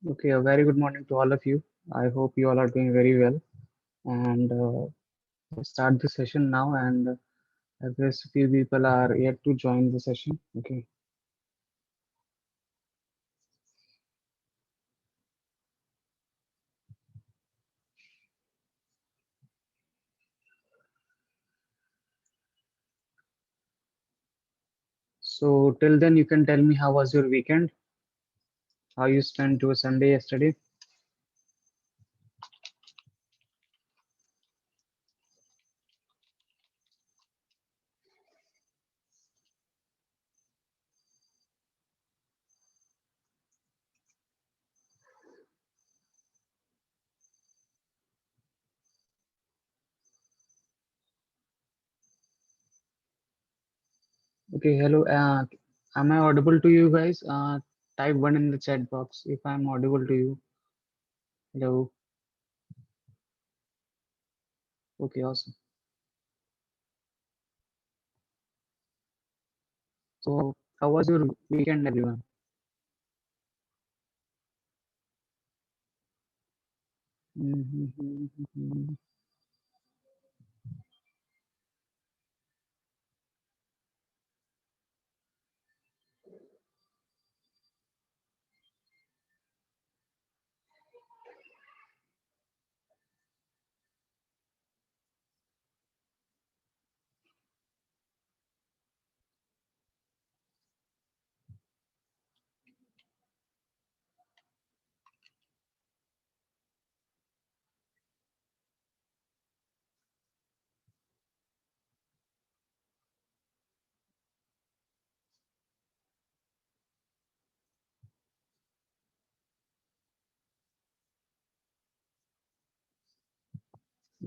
Okay, a very good morning to all of you. I hope you all are doing very well. And let's start the session now. And I guess few people are yet to join the session. Okay, so till then, you can tell me how was your weekend? How you spent your Sunday yesterday? Okay, hello. Am I audible to you guys? Type one in the chat box if I'm audible to you. Hello. Okay, awesome. So, how was your weekend, everyone?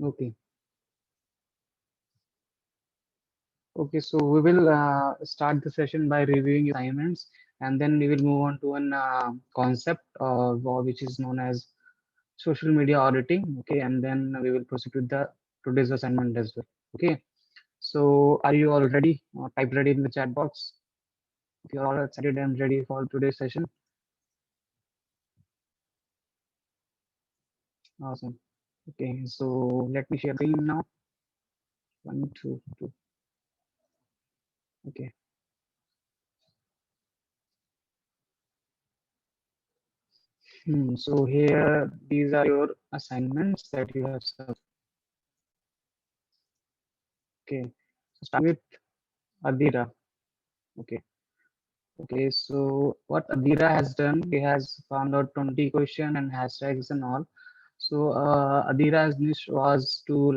Okay. Okay, so we will start the session by reviewing assignments, and then we will move on to an concept which is known as social media auditing. Okay, and then we will proceed with the today's assignment as well. Okay, so are you all ready? Type ready in the chat box. If you're all excited and ready for today's session, awesome. Okay, so let me share the screen now. One, two, two. Okay. So here, these are your assignments that you have. Okay, so start with Adira. Okay. Okay, so what Adira has done, he has found out 20 question and hashtags and all. So Adira's niche was to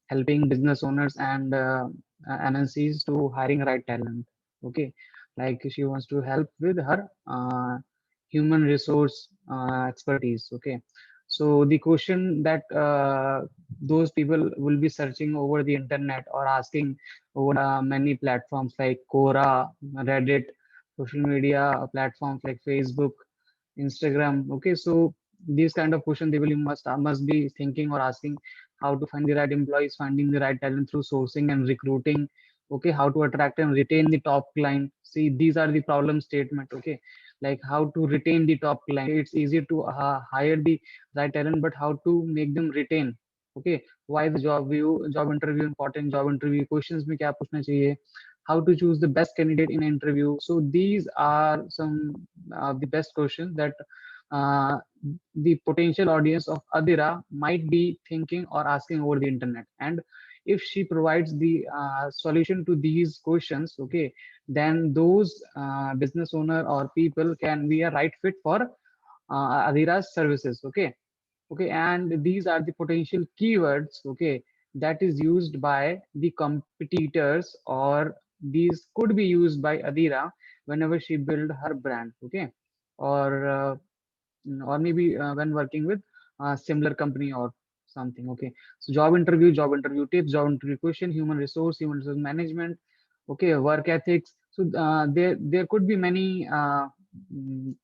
helping business owners and MNCs to hiring right talent. Okay, like she wants to help with her human resource expertise. Okay, so the question that those people will be searching over the internet or asking over many platforms like Quora, Reddit, social media platforms like Facebook, Instagram. Okay, so these kind of questions they will must be thinking or asking how to find the right employees, finding the right talent through sourcing and recruiting. Okay, how to attract and retain the top client. See, these are the problem statement. Okay, like how to retain the top client. It's easy to hire the right talent, but how to make them retain. Okay, why the job interview important, job interview questions में क्या पूछना चाहिए, how to choose the best candidate in interview. So these are some the best questions that uh, the potential audience of Adira might be thinking or asking over the internet. And if she provides the solution to these questions, okay, then those business owner or people can be a right fit for Adira's services. Okay, okay, and these are the potential keywords. Okay, that is used by the competitors, or these could be used by Adira whenever she build her brand. Okay, or maybe when working with a similar company or something. Okay, so job interview tips, job interview question, human resource management. Okay, work ethics. So there could be many mm,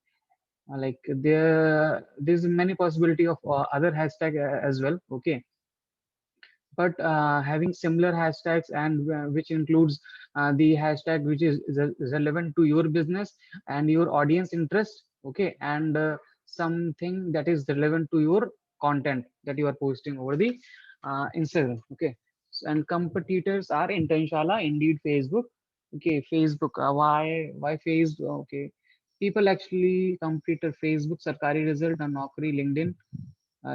there's many possibility of other hashtag as well. Okay, but having similar hashtags and which includes the hashtag which is relevant to your business and your audience interest. Okay, and something that is relevant to your content that you are posting over the Instagram. Okay. And competitors are Intentional, Indeed, Facebook. Okay, Facebook. Why Facebook? Okay, people actually compete Facebook, Sarkari Result, and Naukri, LinkedIn.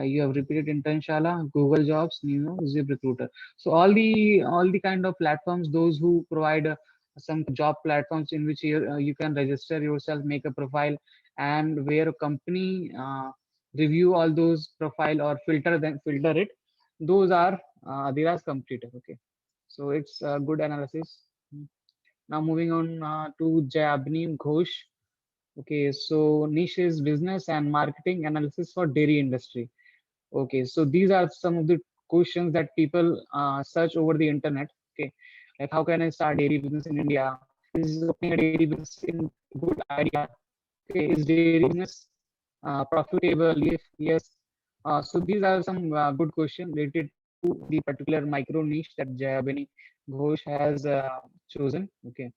You have repeated Internshala, Google Jobs, Zip Recruiter. So all the kind of platforms, those who provide some job platforms in which you can register yourself, make a profile, and where a company review all those profile or filter it. Those are Adira's competitor. Okay, so it's a good analysis. Now moving on to Jayabni Ghosh. Okay, so niche is business and marketing analysis for dairy industry. Okay, so these are some of the questions that people search over the internet. Okay, like how can I start dairy business in India? Is opening a dairy business in good idea? Okay, is dairy business profitable? Yes. So these are some good questions related to the particular micro niche that Jayabani Ghosh has chosen. Okay,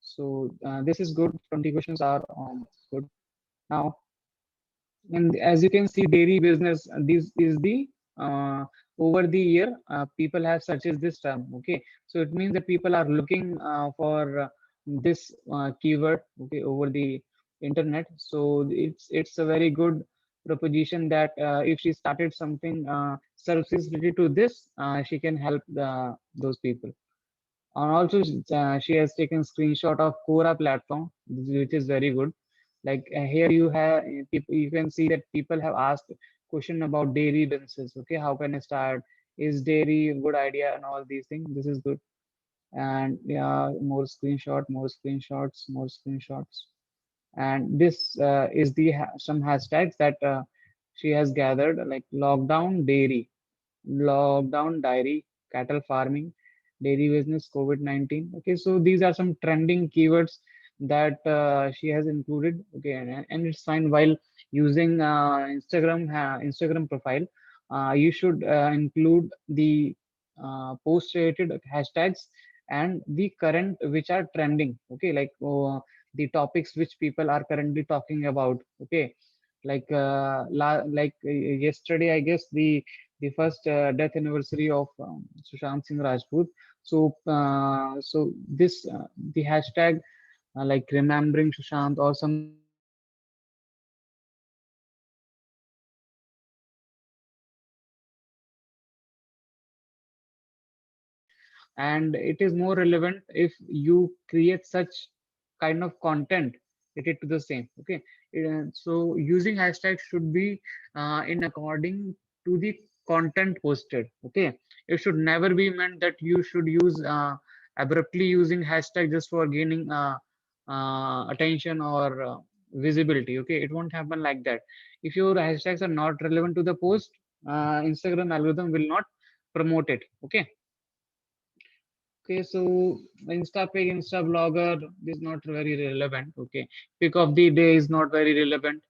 so this is good. 20 questions are good. Now, and as you can see, dairy business, this is the over the year, people have searches this term. Okay, so it means that people are looking for this keyword, okay, over the internet. So it's a very good proposition that if she started something services related to this, she can help those people. And also, she has taken screenshot of Quora platform, which is very good. Like here you have people, you can see that people have asked question about dairy businesses. Okay, how can I start? Is dairy a good idea and all these things? This is good. And yeah, more screenshot, more screenshots, more screenshots. And this is the some hashtags that she has gathered, like lockdown dairy, cattle farming, dairy business, COVID-19. Okay, so these are some trending keywords that she has included. Okay, and it's fine while using Instagram profile. You should include the post related hashtags and the current which are trending. Okay, like the topics which people are currently talking about. Okay, like yesterday, I guess the first death anniversary of Sushant Singh Rajput. So this the hashtag like remembering Sushant or something like that. So these are good hashtags that you can use. Okay, and it is more relevant if you create such kind of content related to the same. Okay, so using hashtags should be in according to the content posted. Okay, it should never be meant that you should use abruptly using hashtag just for gaining attention or visibility. Okay, it won't happen like that. If your hashtags are not relevant to the post, Instagram algorithm will not promote it. Okay. Okay, so Insta pic, Insta blogger is not very relevant. Okay, pick of the day is not very relevant.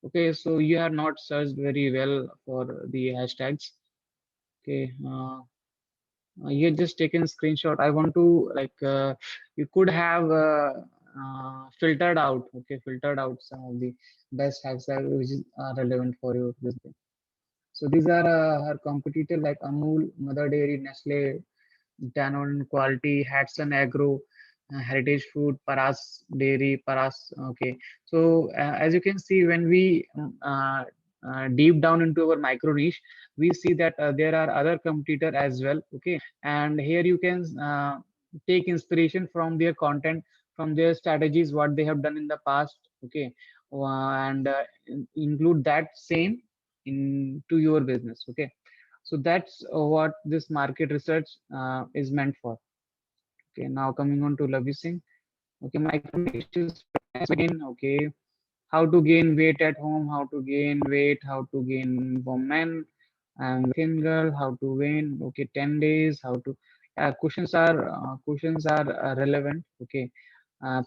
Okay, so you have not searched very well for the hashtags. Okay, you just taken screenshot. I want to like you could have filtered out. Okay, filtered out some of the best hashtags which is relevant for you. So these are her competitor like Amul, Mother Dairy, Nestle, Danone Quality, Hatson Agro, Heritage Food, Paras Dairy, Paras. Okay, so as you can see, when we deep down into our micro niche, we see that there are other competitor as well. Okay, and here you can take inspiration from their content, from their strategies, what they have done in the past. Okay, and include that same into your business. Okay, so that's what this market research is meant for. Okay, now coming on to Lavi Singh. Okay, micronutrients fitness again. Okay, how to gain weight at home, how to gain weight, how to gain for men and thin girl, how to gain. Okay, 10 days, how to. Questions are relevant. Okay,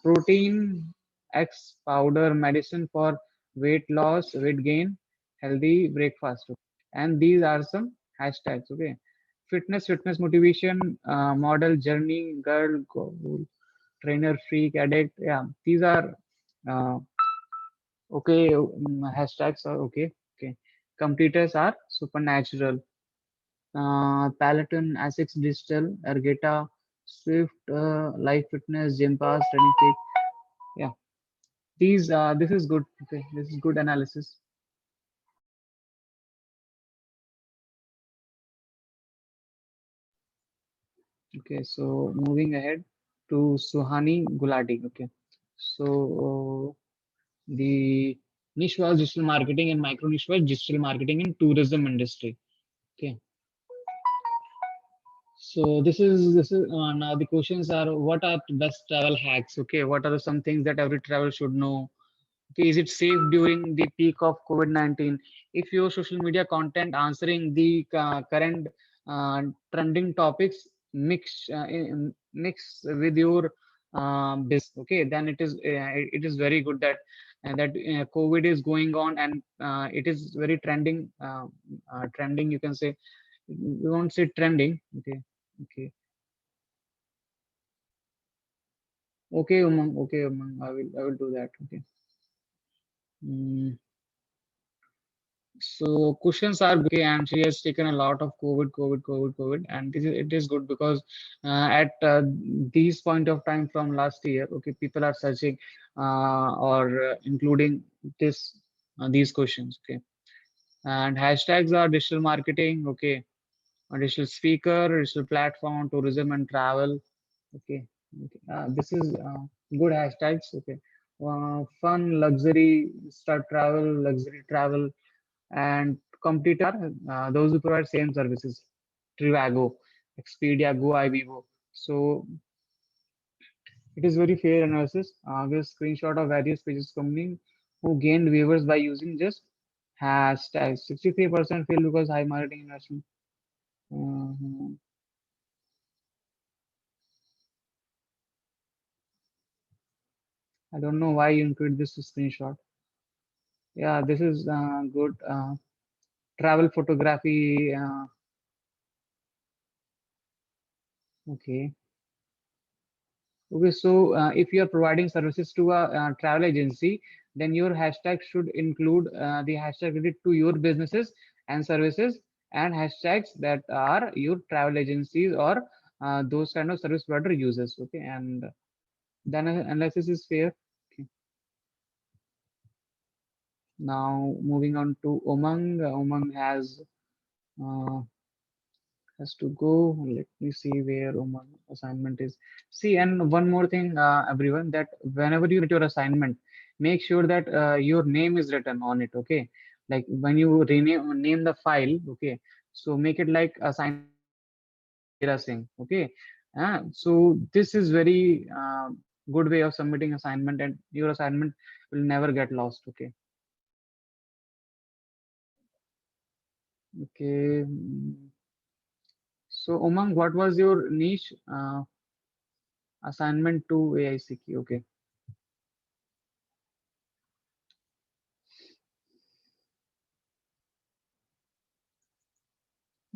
protein X powder medicine for weight loss, weight gain, healthy breakfast. And these are some hashtags. Okay, fitness motivation, model, journey, girl, goal, trainer, freak, addict. Yeah, these are uh, Okay, hashtags are okay. Okay, competitors are Supernatural, Peloton, Asics Digital, Ergeta, Swift, Life Fitness, Gympass, Training Peak. Yeah, this is good. Okay, this is good analysis. Okay, so moving ahead to Suhani Gulati. Okay, so the niche was digital marketing and micro niche was digital marketing in tourism industry. Okay, so this is now the questions are what are the best travel hacks? Okay, what are some things that every traveler should know? Okay, is it safe during the peak of COVID-19? If your social media content answering the current trending topics mix with your business, okay, then it is very good that COVID is going on and it is very trending. Trending, you can say. We won't say trending. Okay, okay, okay, Umang. Okay, Umang. I will do that. Okay. Mm. So questions are okay, and she has taken a lot of COVID, and it is good because at these point of time from last year, okay, people are searching or including this these questions, okay, and hashtags are digital marketing, okay, a digital speaker, digital platform, tourism and travel, okay, okay. This is good hashtags, okay. Fun, luxury, start travel, luxury travel and competitor are those who provide same services. Trivago, Expedia, Go, Ivivo. So it is very fair analysis. With screenshot of various pages company who gained viewers by using just hashtags. 63% fail because high marketing investment. Mhm. I don't know why you include this screenshot. Yeah, this is good. Travel photography. Okay. Okay, so if you are providing services to a travel agency, then your hashtag should include the hashtag related to your businesses and services and hashtags that are your travel agencies or those kind of service provider uses. Okay, and then analysis is fair. Okay. Now moving on to Umang. Umang uh, has to go. Let me see where Umang assignment is. See, and one more thing, everyone, that whenever you write your assignment, make sure that your name is written on it. Okay, like when you rename name the file. Okay, so make it like assignment Data Singh. Okay, so this is very good way of submitting assignment, and your assignment will never get lost. Okay, okay. So Umang, what was your niche assignment to AICQ? Okay.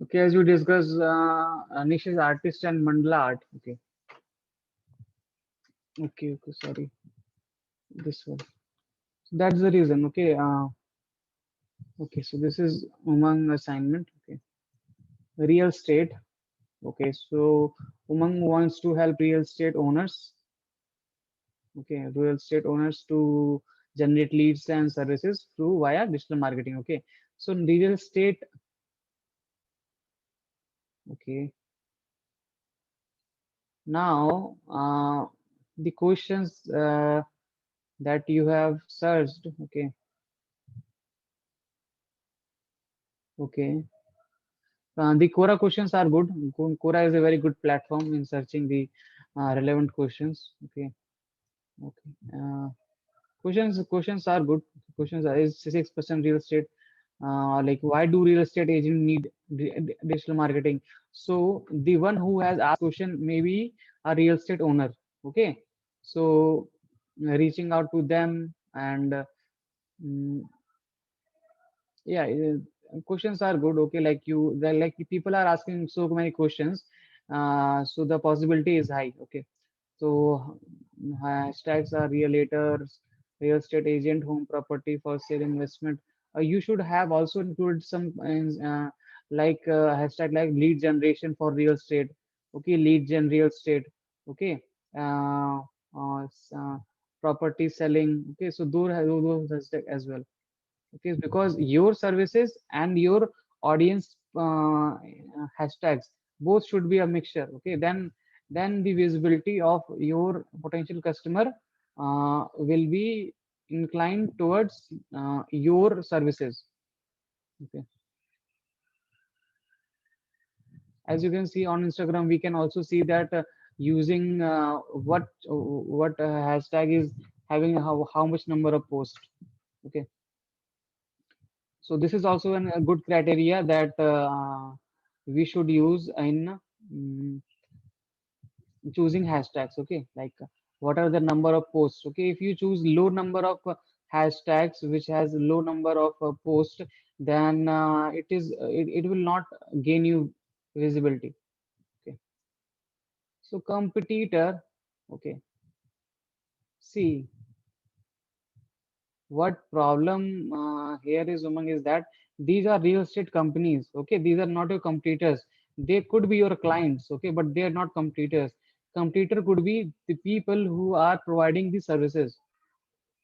Okay, as we discussed, niche is artist and mandala art. Okay, okay, okay. Sorry, this one. So that's the reason. Okay, okay. So this is Umang assignment. Okay, real estate. Okay, so Umang wants to help real estate owners. Okay, real estate owners to generate leads and services through via digital marketing. Okay, so real estate. Okay, now the questions that you have searched. Okay, okay. The Quora questions are good. Quora is a very good platform in searching the relevant questions. Okay, okay. Questions are good. Questions are is 6% real estate. Like why do real estate agent need digital marketing? So the one who has asked question may be a real estate owner. Okay, so reaching out to them and mm, yeah, questions are good. Okay, like like people are asking so many questions, so the possibility is high. Okay, so hashtags are realators, real estate agent, home property for sale, investment. You should have also included some hashtag like lead generation for real estate. Okay, lead gen real estate. Okay, uh, property selling. Okay, so those hashtag as well. Okay, because your services and your audience hashtags both should be a mixture. Okay, then the visibility of your potential customer will be inclined towards your services. Okay, as you can see on Instagram, we can also see that using what hashtag is having how much number of posts. Okay, so this is also a good criteria that we should use in choosing hashtags. Okay, like what are the number of posts? Okay, if you choose low number of hashtags which has low number of posts, then it will not gain you visibility. Okay, so competitor. Okay, see what problem here is, Umang, is that these are real estate companies. Okay, these are not your competitors. They could be your clients. Okay, but they are not competitors. Competitor could be the people who are providing the services.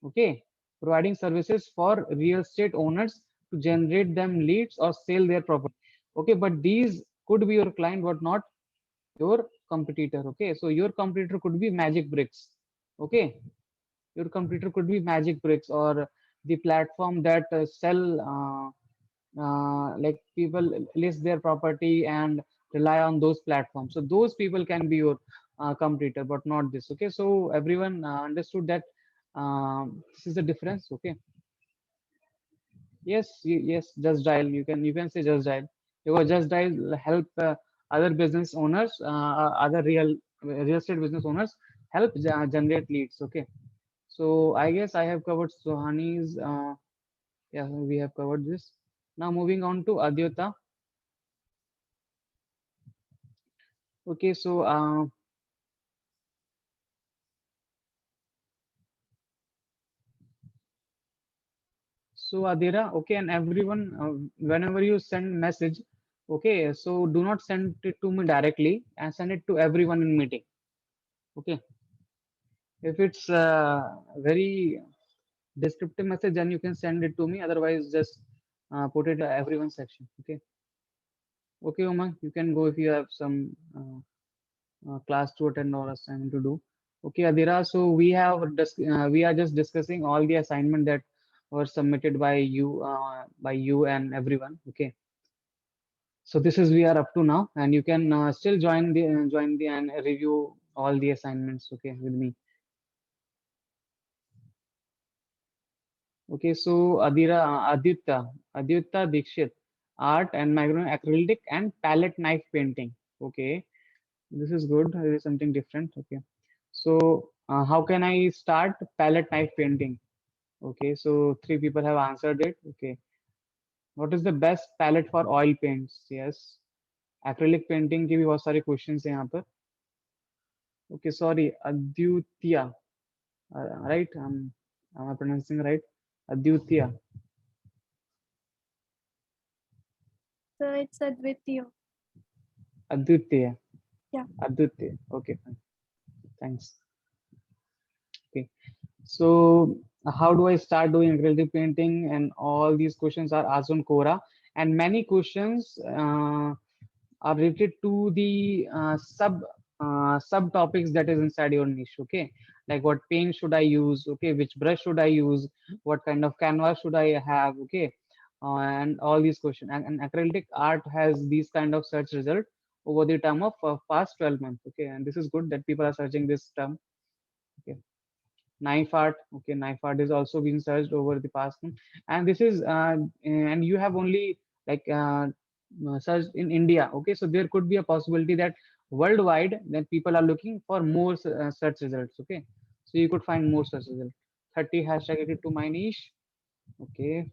Okay, providing services for real estate owners to generate them leads or sell their property. Okay, but these could be your client, but not your competitor. Okay, so your competitor could be Magic Bricks. Okay, your computer could be Magic Bricks or the platform that sell like people list their property and rely on those platforms. So those people can be your competitor, but not this. Okay, so everyone understood that this is the difference. Okay, yes, yes, Just Dial. You can say Just Dial because Just Dial help other business owners, other real estate business owners help generate leads. Okay. So I guess I have covered Sohani's. Yeah, we have covered this. Now moving on to Adyota. Okay, so Adira. Okay, and everyone, whenever you send message, okay, so do not send it to me directly and send it to everyone in meeting. Okay, if it's very descriptive message, then you can send it to me. Otherwise, just put it everyone section. Okay, okay, Umang, you can go if you have some. Class to attend or assignment to do. Okay, Adira. So we are just discussing all the assignment that were submitted by you and everyone. Okay. So this is we are up to now, and you can still join the and review all the assignments. Okay, with me. Okay. So Aditya Dikshit, art and micro acrylic and palette knife painting. Okay, this is good. There is something different. Okay. So, how can I start palette knife painting? Okay, so three people have answered it. Okay, what is the best palette for oil paints? Yes, acrylic painting की भी बहुत सारे questions हैं यहाँ पर. Okay, sorry, Aditya, right? Am I pronouncing right? Aditya, So it's Advitya. Aditya, Yeah. Aditya. Okay, fine. Thanks. Okay, so how do I start doing acrylic painting? And all these questions are asked on Quora, and many questions are related to the subtopics that is inside your niche. Okay, like what paint should I use? Okay, which brush should I use? What kind of canvas should I have? Okay, and all these questions. And acrylic art has these kind of search result over the term of past 12 months. Okay, and this is good that people are searching this term. Okay, knife art. Okay, knife art is also being searched over the past month, and this is and you have only like searched in India. Okay, so there could be a possibility that worldwide that people are looking for more search results. Okay, so you could find more search results. 30 hashtag related to my niche. Okay,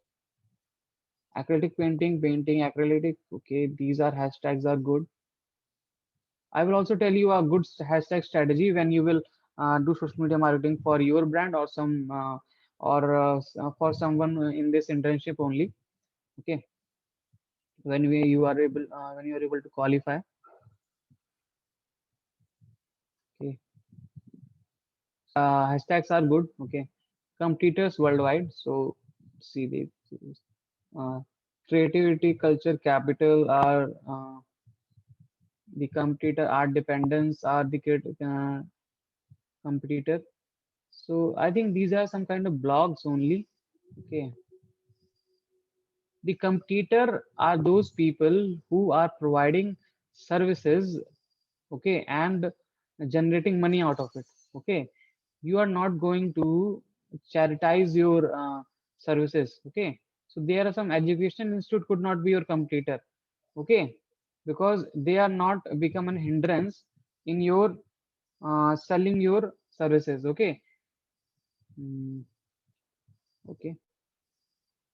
acrylic painting acrylic. Okay, these are hashtags are good. I will also tell you a good hashtag strategy when you will do social media marketing for your brand or some or for someone in this internship only. Okay, when you are able to qualify. Okay, hashtags are good. Okay, competitors worldwide. So see the uh, creativity, culture, capital are the competitor. Art dependence are the competitor. So I think these are some kind of blogs only. Okay, the competitor are those people who are providing services, okay, and generating money out of it. Okay, you are not going to charitize your services. Okay, so there are some education institute could not be your competitor. Okay, because they are not become an hindrance in your selling your services. Okay. Mm, okay,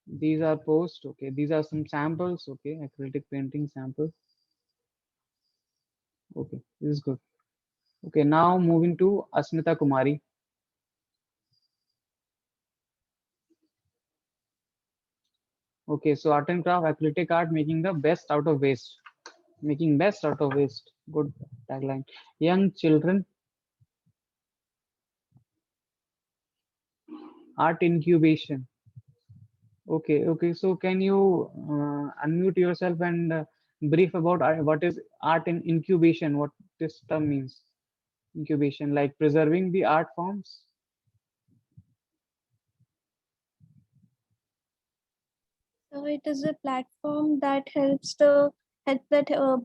these are posts. Okay, these are some samples. Okay, acrylic painting sample. Okay, this is good. Okay, now moving to Asmita Kumari. Okay, so art and craft, acrylic art, making the best out of waste. Making best out of waste. Good tagline. Young children, art incubation. Okay, okay. So can you unmute yourself and brief about what is art in incubation? What this term means? Incubation, like preserving the art forms. So it is a platform that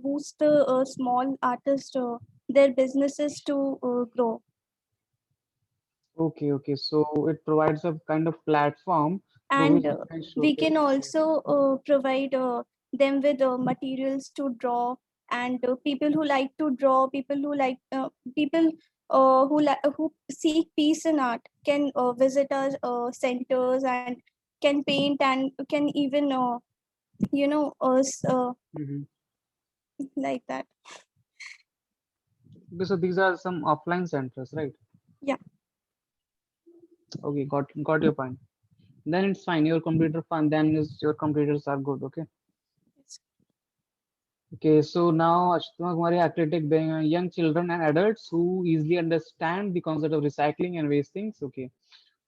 boost the small artists their businesses to grow. Okay, okay. So it provides a kind of platform through which And they can we can showcase. also provide them with materials to draw, and people who like to draw, people who seek peace in art can visit our centers and can paint and can even Mhm. like that. Okay, so these are some offline centers, right? Yeah. Okay, got your point. Then it's fine. Your computer fun. Then is your computers are good. Okay. Okay. So now Ashtama Kumari acrylic young children and adults who easily understand the concept of recycling and wastings. Okay.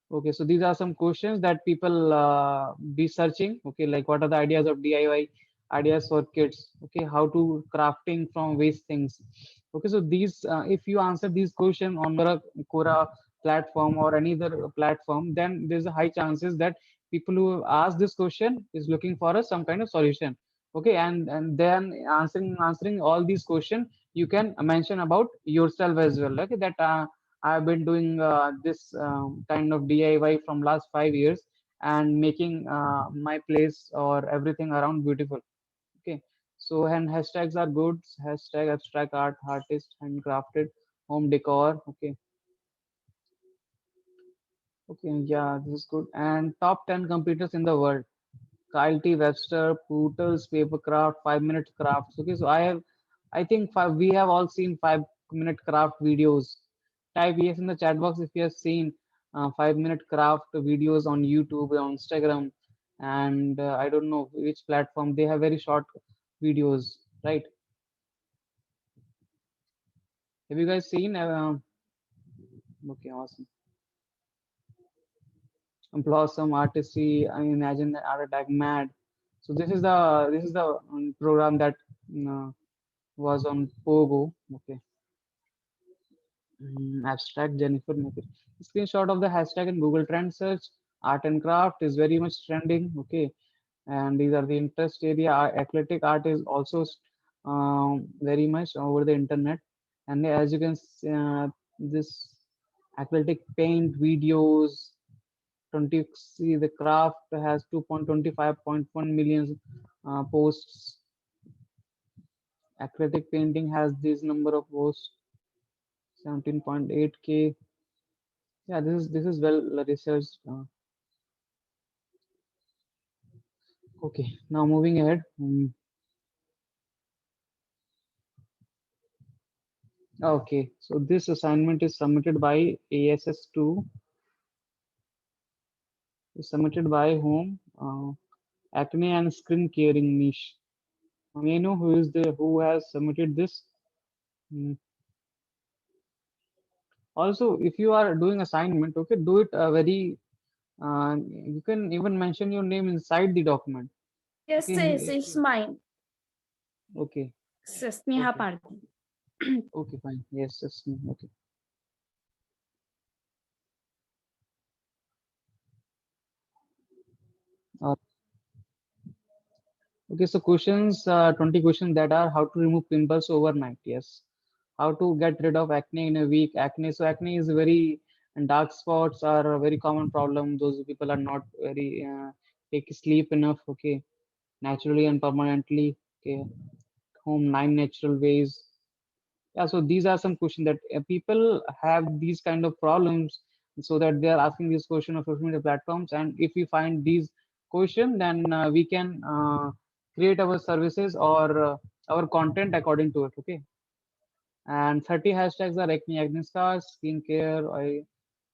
Okay, so these are some questions that people be searching. Okay, like what are the ideas of DIY ideas for kids? Okay, how to crafting from waste things. Okay, so these if you answer these questions on the Quora platform or any other platform, then there's a high chances that people who ask this question is looking for a some kind of solution. Okay, and then answering all these questions, you can mention about yourself as well. Okay, that. I've been doing this kind of DIY from last 5 years and making my place or everything around beautiful. Okay. So and hashtags are good. Hashtag abstract art, artist, handcrafted, home decor. Okay. Okay. Yeah, this is good. And top 10 computers in the world. Kyle T. Webster, Poodles, Papercraft, 5 minute crafts. Okay. So I think we have all seen 5 minute craft videos. Type yes in the chat box if you have seen 5 minute craft videos on YouTube, on Instagram, and I don't know which platform. They have very short videos, right? Have you guys seen? Okay, awesome. Blossom, Artistry, I imagine the Art Attack, Mad. So this is the program that uh, was on Pogo. Okay. Abstract Jennifer Maker. Screenshot of the hashtag in Google Trend search. Art and craft is very much trending. Okay, and these are the interest area. Athletic art is also very much over the internet. And as you can see, this athletic paint videos. 20 see the craft has 2.25.1 million posts. Athletic painting has this number of posts, 17.8K. Yeah, this is well researched. Okay, now moving ahead. Okay, so this assignment is submitted by ASS2 is submitted by whom? Acne and skin caring niche. May I know who has submitted this? Hmm. Also, if you are doing assignment, okay, do it very. You can even mention your name inside the document. Yes, Okay, yes, it's mine. okay, Sneha okay, Parthi. okay, fine. Yes, yes, okay. Uh, okay, so questions, 20 questions that are how to remove pimples overnight. Yes. How to get rid of acne in a week. Acne. So acne is very, and dark spots are a very common problem. Those people are not very take sleep enough. Okay, naturally and permanently. Okay, home 9 natural ways. Yeah, so these are some questions that people have these kind of problems, so that they are asking this question of social media platforms. And if we find these question, then we can create our services or our content according to it. Okay, and 30 hashtags are acne, acne scars, skincare,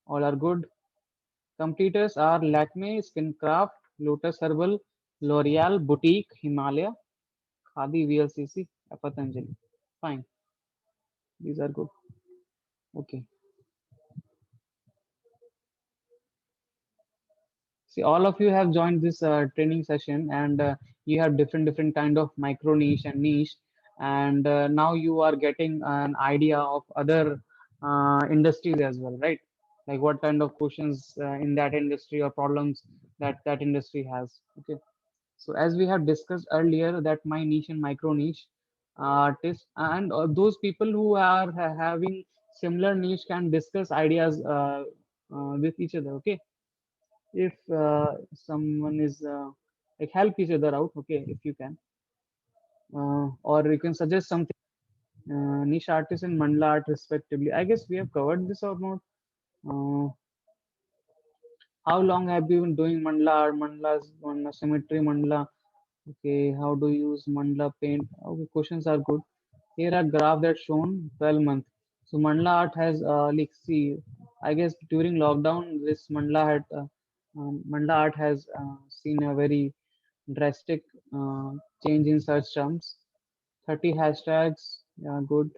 all are good. Completers are Lakme, Skincraft, Lotus Herbal, L'Oreal, Boutique, Himalaya, Khadi, VLCC, Patanjali. Fine, these are good. Okay. See, all of you have joined this training session, and you have different kind of micro niche and niche, and now you are getting an idea of other industries as well, right? Like what kind of questions in that industry or problems that industry has. Okay. So as we have discussed earlier, that my niche and micro niche artists and those people who are having similar niche can discuss ideas with each other. Okay, if someone is like help each other out, okay, if you can, or you can suggest something. Niche artists and mandala art respectively, I guess we have covered this or not. uh, how long have you been doing mandala art, mandalas, mandala symmetry, mandala? Okay, how do you use mandala paint? Okay, questions are good. Here are graph that shown 12 month. So mandala art has like, see, I guess during lockdown this mandala art has seen a very drastic uh, change in search terms. 30 hashtags, yeah, good.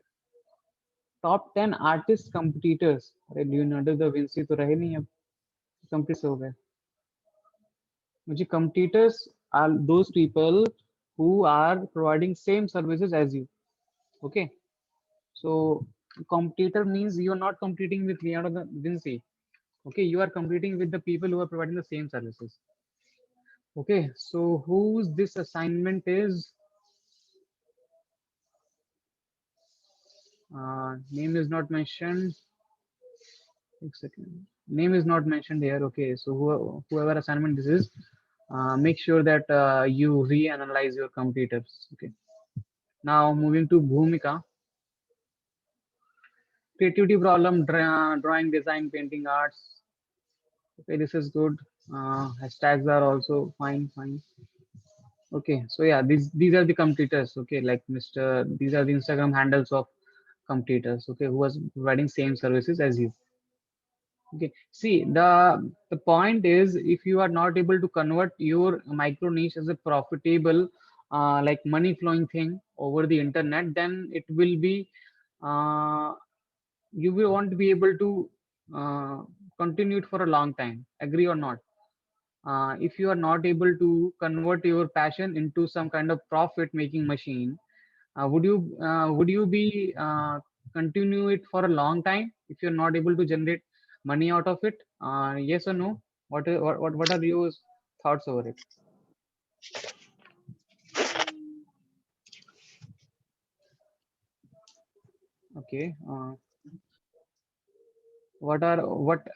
Top 10 artist competitors. अरे Leonardo da Vinci तो रहे नहीं अब, compete हो गए. मुझे competitors are those people who are providing same services as you. Okay, so competitor means you are not competing with Leonardo da Vinci. Okay, you are competing with the people who are providing the same services. Okay, so whose this assignment is? Name is not mentioned. One second. Name is not mentioned here. Okay, so whoever assignment this is, make sure that you reanalyze your competitors. Okay. Now moving to Bhumika. Creativity problem, drawing, design, painting, arts. Okay, this is good. Hashtags are also fine, fine. Okay, so yeah, these are the competitors. Okay, like Mr. These are the Instagram handles of competitors. Okay, who was providing same services as you. Okay, see, the point is, if you are not able to convert your micro niche as a profitable, like money flowing thing over the internet, then it will be uh, you will won't be able to uh, continue it for a long time. Agree or not? If you are not able to convert your passion into some kind of profit making machine, would you be continue it for a long time if you're not able to generate money out of it? Yes or no? What are your thoughts over it? Okay. What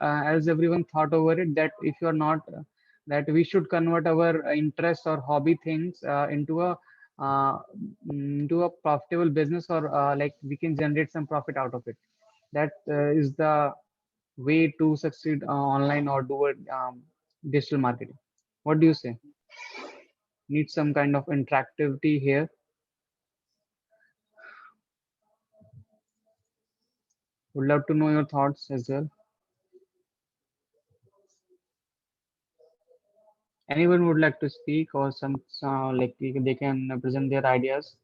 as everyone thought over it, that if you're not that we should convert our interest or hobby things uh, into a profitable business, or like we can generate some profit out of it. That is the way to succeed online or do it, digital marketing. What do you say? Need some kind of interactivity here. Would love to know your thoughts as well. Anyone would like to speak, or some like they can present their ideas?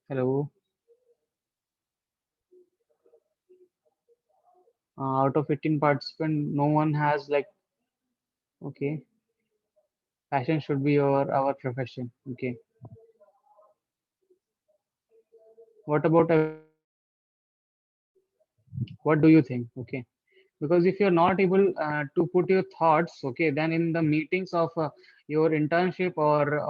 Hello. Out of 18 participants, no one has like, okay, passion should be our profession. Okay. What about what do you think? Okay. Because if you're not able to put your thoughts, okay, then in the meetings of your internship or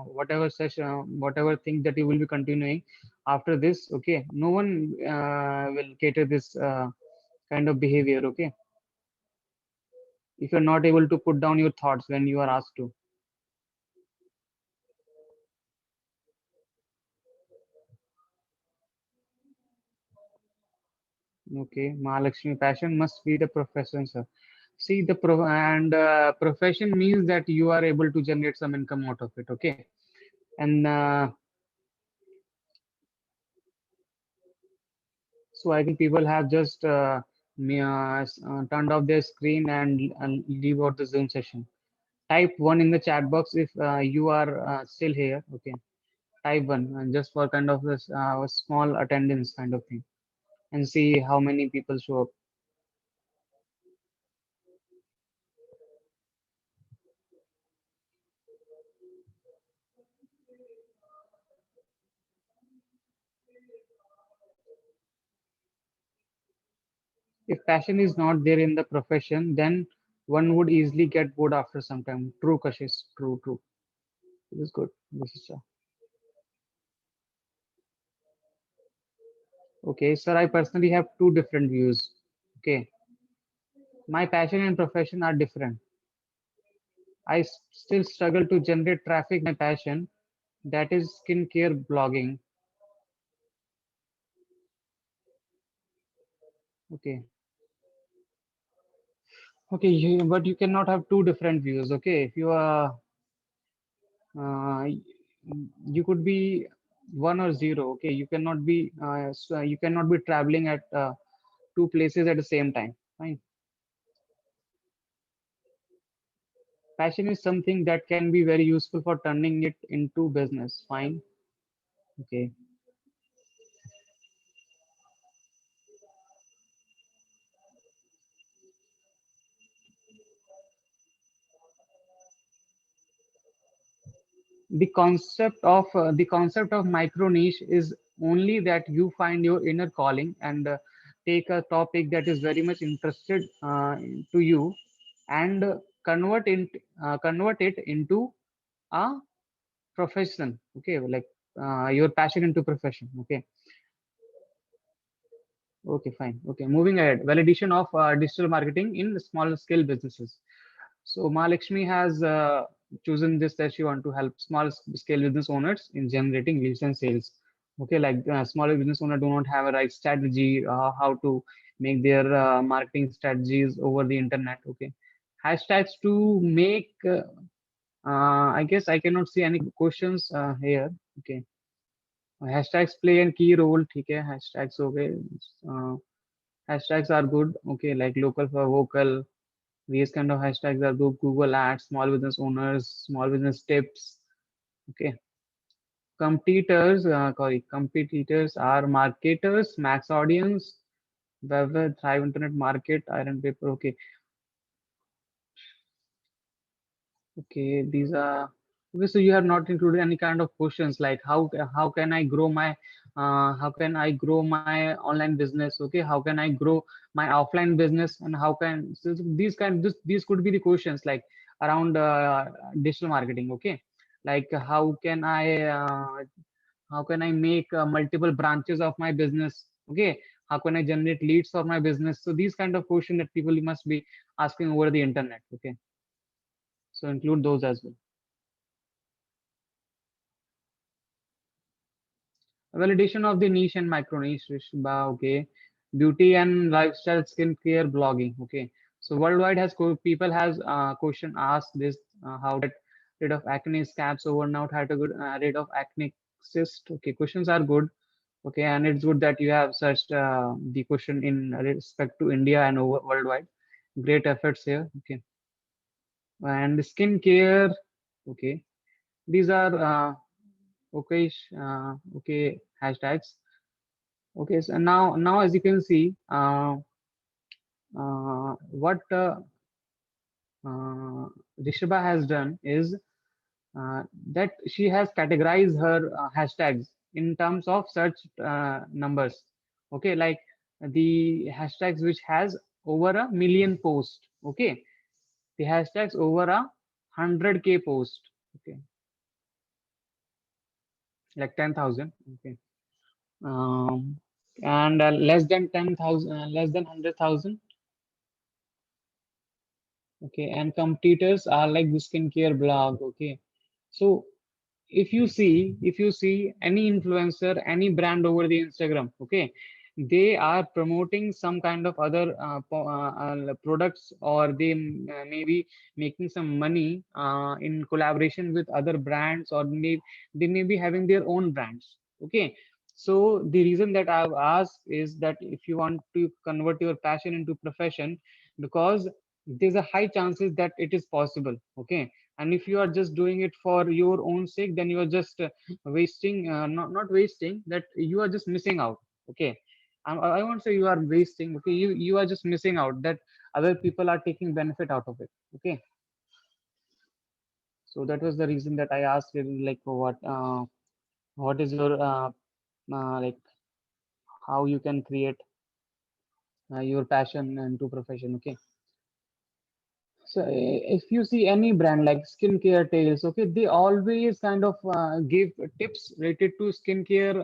whatever session, whatever thing that you will be continuing after this, okay, no one will cater this kind of behavior, okay, if you're not able to put down your thoughts when you are asked to. Okay, Mahalakshmi, passion must be the profession, sir. See, profession means that you are able to generate some income out of it, okay, and so I think people have just turned off their screen and leave out the Zoom session. Type one in the chat box if you are still here. Okay, type one just for kind of this small attendance kind of thing, and see how many people show up. If passion is not there in the profession, then one would easily get bored after some time. True, Kashish. True, true. This is good. This is okay, sir. I personally have two different views. Okay, my passion and profession are different. Still struggle to generate traffic. My passion, that is skincare blogging. Okay, okay, but you cannot have two different views. Okay, if you are, you could be one or zero. Okay, you cannot be, you cannot be traveling at two places at the same time. Fine. Passion is something that can be very useful for turning it into business. Fine. Okay. The concept of micro niche is only that you find your inner calling and take a topic that is very much interested to you and convert it into a profession. Okay, like your passion into profession. Okay. Okay, fine. Okay, moving ahead. Validation of digital marketing in small scale businesses. So Mahalakshmi has chosen this that she want to help small scale business owners in generating leads and sales. Okay, like smaller business owner do not have a right strategy, how to make their marketing strategies over the internet. Okay, hashtags to make. I guess I cannot see any questions here. Okay, hashtags play a key role. ठीक है, hashtags हो गए. Uh, Hashtags are good. Okay, like local for vocal. These kind of hashtags are good. Google Ads, small business owners, small business tips. Okay. Competitors are marketers, max audience, web, thrive internet market, iron paper. Okay. Okay, these are okay. So you have not included any kind of questions like how can I grow my online business? Okay, how can I grow my offline business? And how can these could be the questions like around digital marketing. Okay, like how can I make multiple branches of my business? Okay, how can I generate leads for my business? So these kind of questions that people must be asking over the internet. Okay, so include those as well. Validation of the niche and micro niche, Rishba, okay. Beauty and lifestyle skincare blogging, okay. So worldwide has people has question asked this how to get rid of acne scabs overnight, how to get rid of acne cyst. Okay, questions are good. Okay, and it's good that you have searched the question in respect to India and over worldwide. Great efforts here. Okay, and skincare. Okay, these are okay, okay hashtags. Okay, so now as you can see, what uh, Rishabha has done is that she has categorized her hashtags in terms of search numbers. Okay, like the hashtags which has over a million post. Okay, the hashtags over a 100K post. Okay, like 10,000. Okay, um, and less than 10,000, less than 100,000. Okay, and competitors are like the skincare blog. Okay, so if you see any influencer, any brand over the Instagram, okay, they are promoting some kind of other products, or they may be making some money in collaboration with other brands, or they may be having their own brands. Okay, so the reason that I've asked is that if you want to convert your passion into profession, because there's a high chances that it is possible. Okay, and if you are just doing it for your own sake, then you are just wasting, not wasting, that you are just missing out. Okay, I won't say you are wasting. Okay, you are just missing out, that other people are taking benefit out of it. Okay, so that was the reason that I asked you, like what is your like how you can create your passion into profession. Okay, so if you see any brand like Skincare Tales, okay, they always kind of give tips related to skincare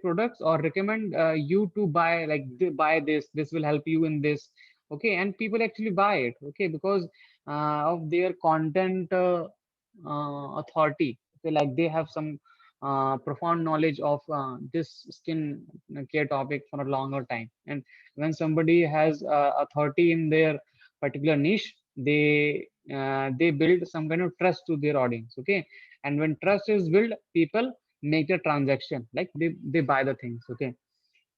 products, or recommend you to buy, like buy this. This will help you in this. Okay, and people actually buy it. Okay, because of their content authority. Okay, like they have some profound knowledge of this skin care topic for a longer time, and when somebody has authority in their particular niche, they build some kind of trust to their audience. Okay, and when trust is built, people make the transaction, like they buy the things. Okay,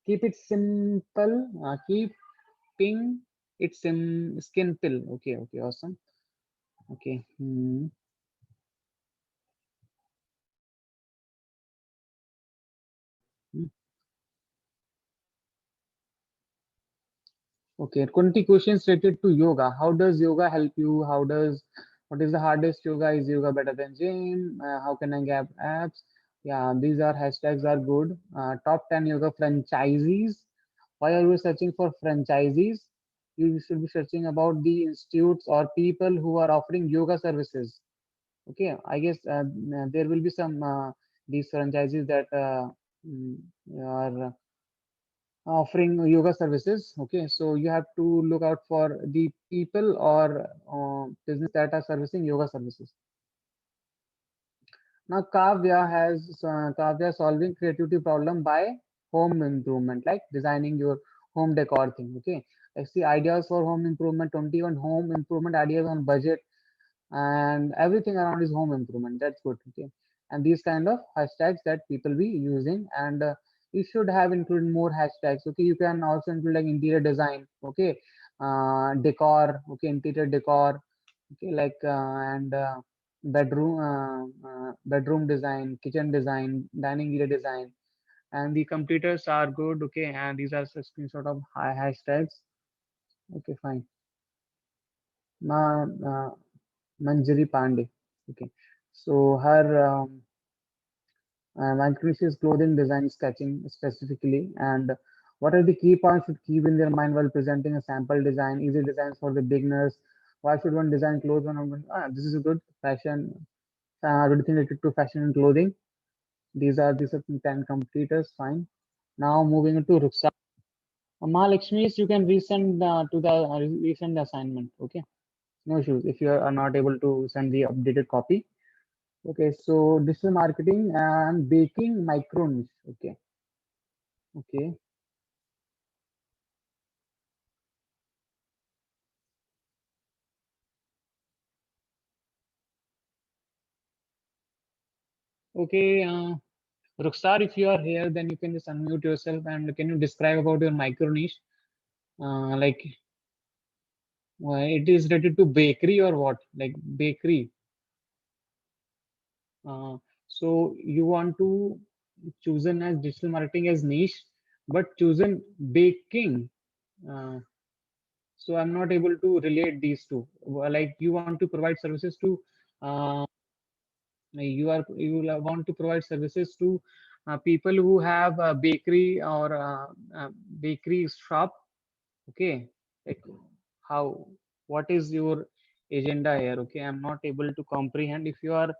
keep it simple, keeping it skin pill. Okay, okay, awesome. Okay, hmm. Okay, 20 questions related to yoga. How does yoga help you? What is the hardest yoga? Is yoga better than gym? How can I get apps? Yeah, these are hashtags are good. Top 10 yoga franchisees. Why are you searching for franchisees? You should be searching about the institutes or people who are offering yoga services. Okay, I guess there will be some these franchises that mm, are offering yoga services. Okay, so you have to look out for the people or business that are servicing yoga services. Now Kavya solving creativity problem by home improvement, like designing your home decor thing. Okay, I see ideas for home improvement, 21 home improvement ideas on budget, and everything around is home improvement. That's good. Okay, and these kind of hashtags that people be using, and you should have included more hashtags. Okay, you can also include like interior design. Okay, decor. Okay, interior decor. Okay, like and bedroom design, kitchen design, dining area design, and the computers are good. Okay, and these are such sort of hashtags. Okay, fine. Ma, Manjari Pandey. Okay, so her Vankish's clothing design sketching specifically, and what are the key points should keep in their mind while presenting a sample design? Easy designs for the beginners. Why should one design clothes when this is a good fashion? Everything related to fashion and clothing. These are 10 competitors. Fine. Now moving into Ruksa. Mahalakshmi, you can resend to the resend the assignment. Okay, no issues if you are not able to send the updated copy. Okay, so digital marketing and baking micro niche. Okay, okay. Okay, Ruxar, if you are here, then you can just unmute yourself and can you describe about your micro niche? Like it is related to bakery or what? Like bakery. Uh, so you want to chosen as digital marketing as niche, but chosen baking. Uh, so I'm not able to relate these two. Like you want to provide services to uh, you want to provide services to people who have a bakery or bakery shop. Okay, like how, what is your agenda here? Okay, I'm not able to comprehend. If you are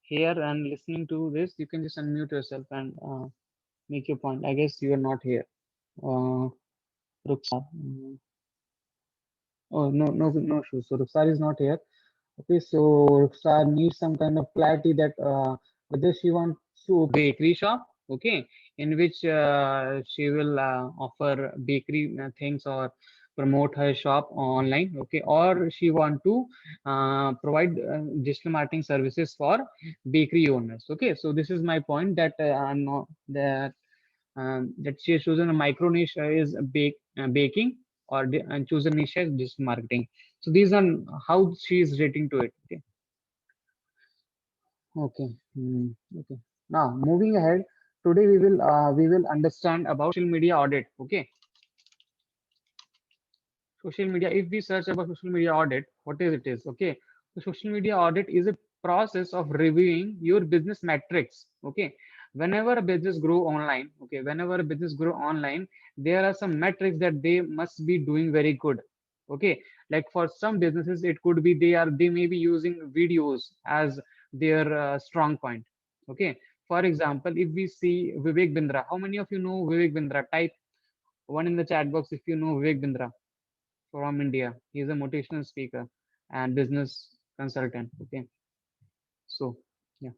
here and listening to this, you can just unmute yourself and make your point. I guess you are not here. Ruksar. Oh, no, sure. So Ruksar is not here. Okay, so Ruksar needs some kind of clarity that whether she wants to bakery shop, okay, in which she will offer bakery things or promote her shop online, okay, or she want to provide digital marketing services for bakery owners, okay. So this is my point that I'm not that she has chosen a micro niche is baking or and choose a niche as digital marketing. So these are how she is rating to it. Okay. Okay. Okay. Now moving ahead, today we will understand about social media audit. Okay. Social media. If we search about social media audit, what is it is? Okay. So social media audit is a process of reviewing your business metrics. Okay. Whenever a business grow online, okay, whenever a business grow online, there are some metrics that they must be doing very good. Okay. Like for some businesses, it could be they may be using videos as their strong point. Okay. For example, if we see Vivek Bindra, how many of you know Vivek Bindra? Type one in the chat box if you know Vivek Bindra from India. He's a motivational speaker and business consultant. Okay. So, yeah.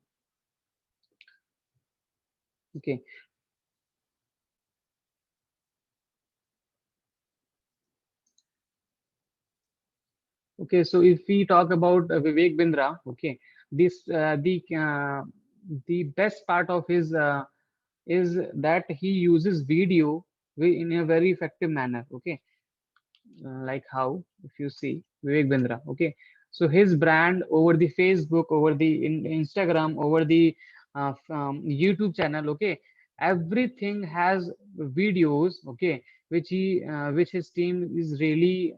Okay. Okay. So, if we talk about Vivek Bindra, okay, this the best part of his is that he uses video in a very effective manner. Okay. Like how if you see Vivek Bindra, okay, so his brand over the Facebook, over the Instagram, over the YouTube channel, okay, everything has videos, okay, which his team is really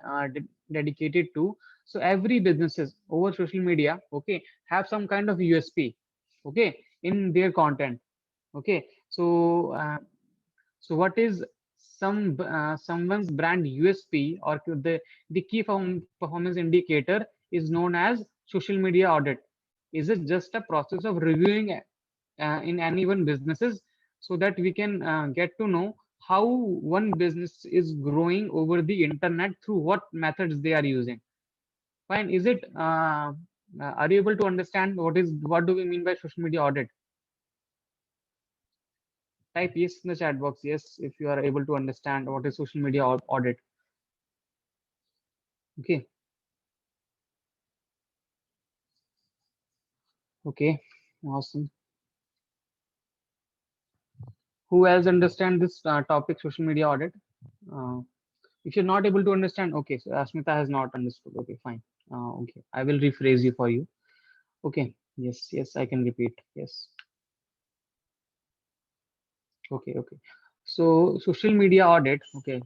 dedicated to. So every businesses over social media, okay, have some kind of USP, okay, in their content, okay. So what is someone's brand USP or the key performance indicator is known as social media audit. Is it just a process of reviewing in any one businesses so that we can get to know how one business is growing over the internet through what methods they are using? Fine. Is it are you able to understand what do we mean by social media audit? Type yes in the chat box. Yes, if you are able to understand what is social media audit. Okay. Okay. Awesome. Who else understand this topic, social media audit? Uh, if you're not able to understand, okay. So Asmita has not understood. Okay, fine. Okay, I will rephrase you for you. Okay. Yes. Yes, I can repeat. Yes. Okay. Okay. So social media audit. Okay.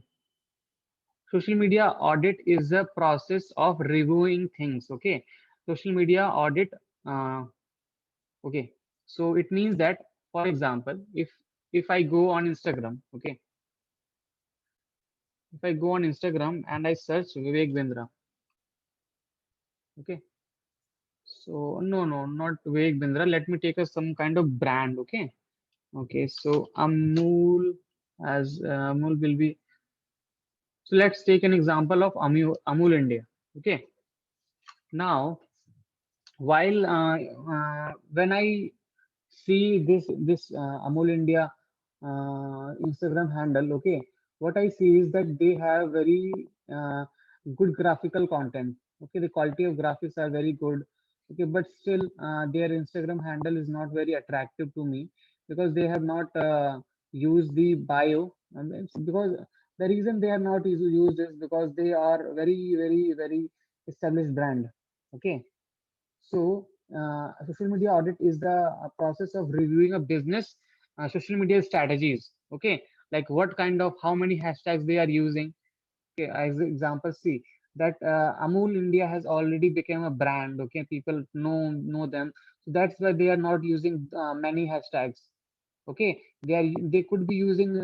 Social media audit is a process of reviewing things. Okay. Social media audit. Uh, Okay, so it means that, for example, if I go on Instagram, okay, if I go on Instagram and I search Vivek Bindra, okay, so no, not Vivek Bindra. Let me take a some kind of brand, okay, okay. So Amul as Amul will be. So let's take an example of Amul India, okay. Now, while when I see this Amul India Instagram handle, okay, what I see is that they have very good graphical content. Okay, the quality of graphics are very good. Okay, but still their Instagram handle is not very attractive to me because they have not used the bio. It's because the reason they have not used is because they are very established brand. Okay, so social media audit is the process of reviewing a business social media strategies. Okay, like what kind of, how many hashtags they are using. Okay, as an example, see that Amul India has already become a brand. Okay, people know them, so that's why they are not using many hashtags. Okay, they could be using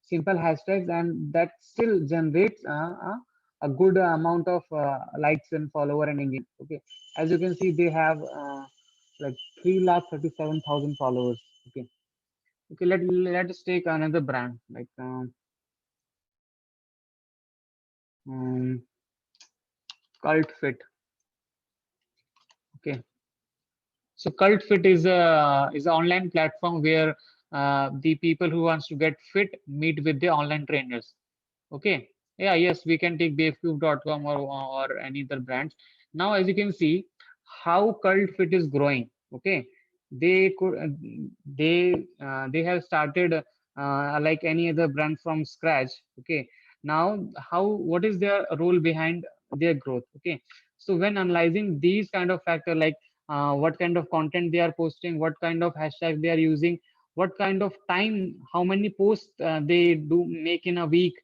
simple hashtags, and that still generates a good amount of likes and follower and engagement. Okay, as you can see, they have like 3,37,000 followers. Okay, okay, let's take another brand like um, Cult Fit. Okay, so Cult Fit is an online platform where the people who wants to get fit meet with the online trainers. Okay, yeah, yes, we can take BaveCube.com or any other brands. Now, as you can see, how Cult Fit is growing. Okay, they could they have started like any other brand from scratch. Okay, now how, what is their role behind their growth? Okay, so when analyzing these kind of factor like what kind of content they are posting, what kind of hashtag they are using, what kind of time, how many posts they do make in a week.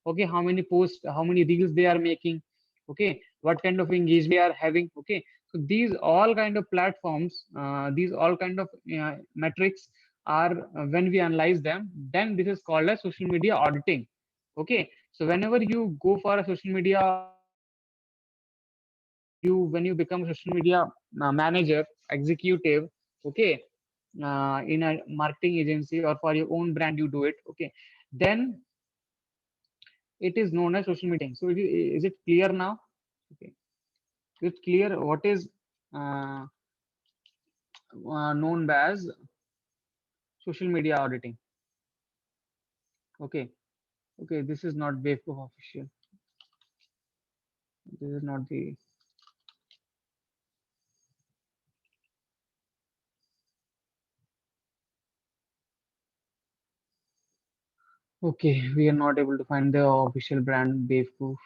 Okay, how many posts, how many reels they are making. Okay, what kind of engagement they are having. Okay, so these all kind of platforms, these all kind of metrics are when we analyze them, then this is called as social media auditing. Okay, so whenever you go for a social media you when you become a social media manager, executive. Okay, in a marketing agency or for your own brand you do it. Okay, then it is known as social media. So is it clear now? Okay, it's clear what is uh, known as social media auditing. Okay, okay, this is not Waveproof official. This is not the. Okay, we are not able to find the official brand Waveproof.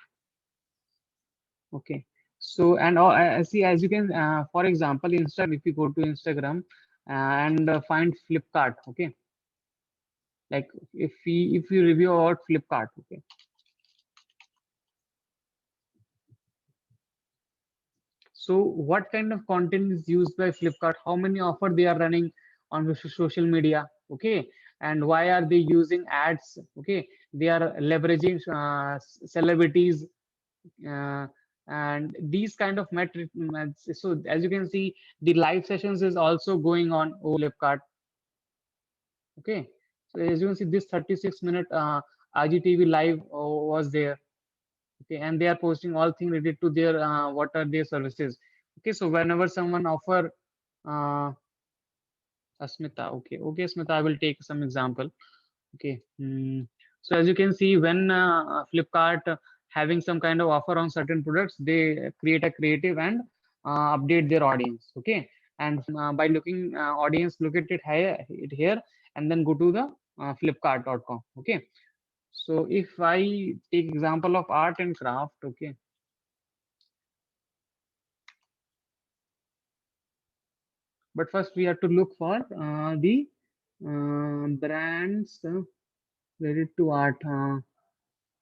Okay, so and see, as you can for example, Instagram, if you go to Instagram and find Flipkart. Okay, like if we review about Flipkart. Okay, so what kind of content is used by Flipkart? How many offer they are running on social media? Okay, and why are they using ads? Okay, they are leveraging celebrities uh, and these kind of metrics. So as you can see, the live sessions is also going on over Flipkart. Okay, so as you can see, this 36-minute IGTV live was there. Okay, and they are posting all things related to their what are their services. Okay, so whenever someone offer uh, Asmita, okay, Asmita, I will take some example. Okay, so as you can see, when Flipkart having some kind of offer on certain products, they create a creative and update their audience. Okay, and by looking audience, look at it here, and then go to the Flipkart.com. Okay, so if I take example of art and craft. Okay, but first we have to look for the brands related to art.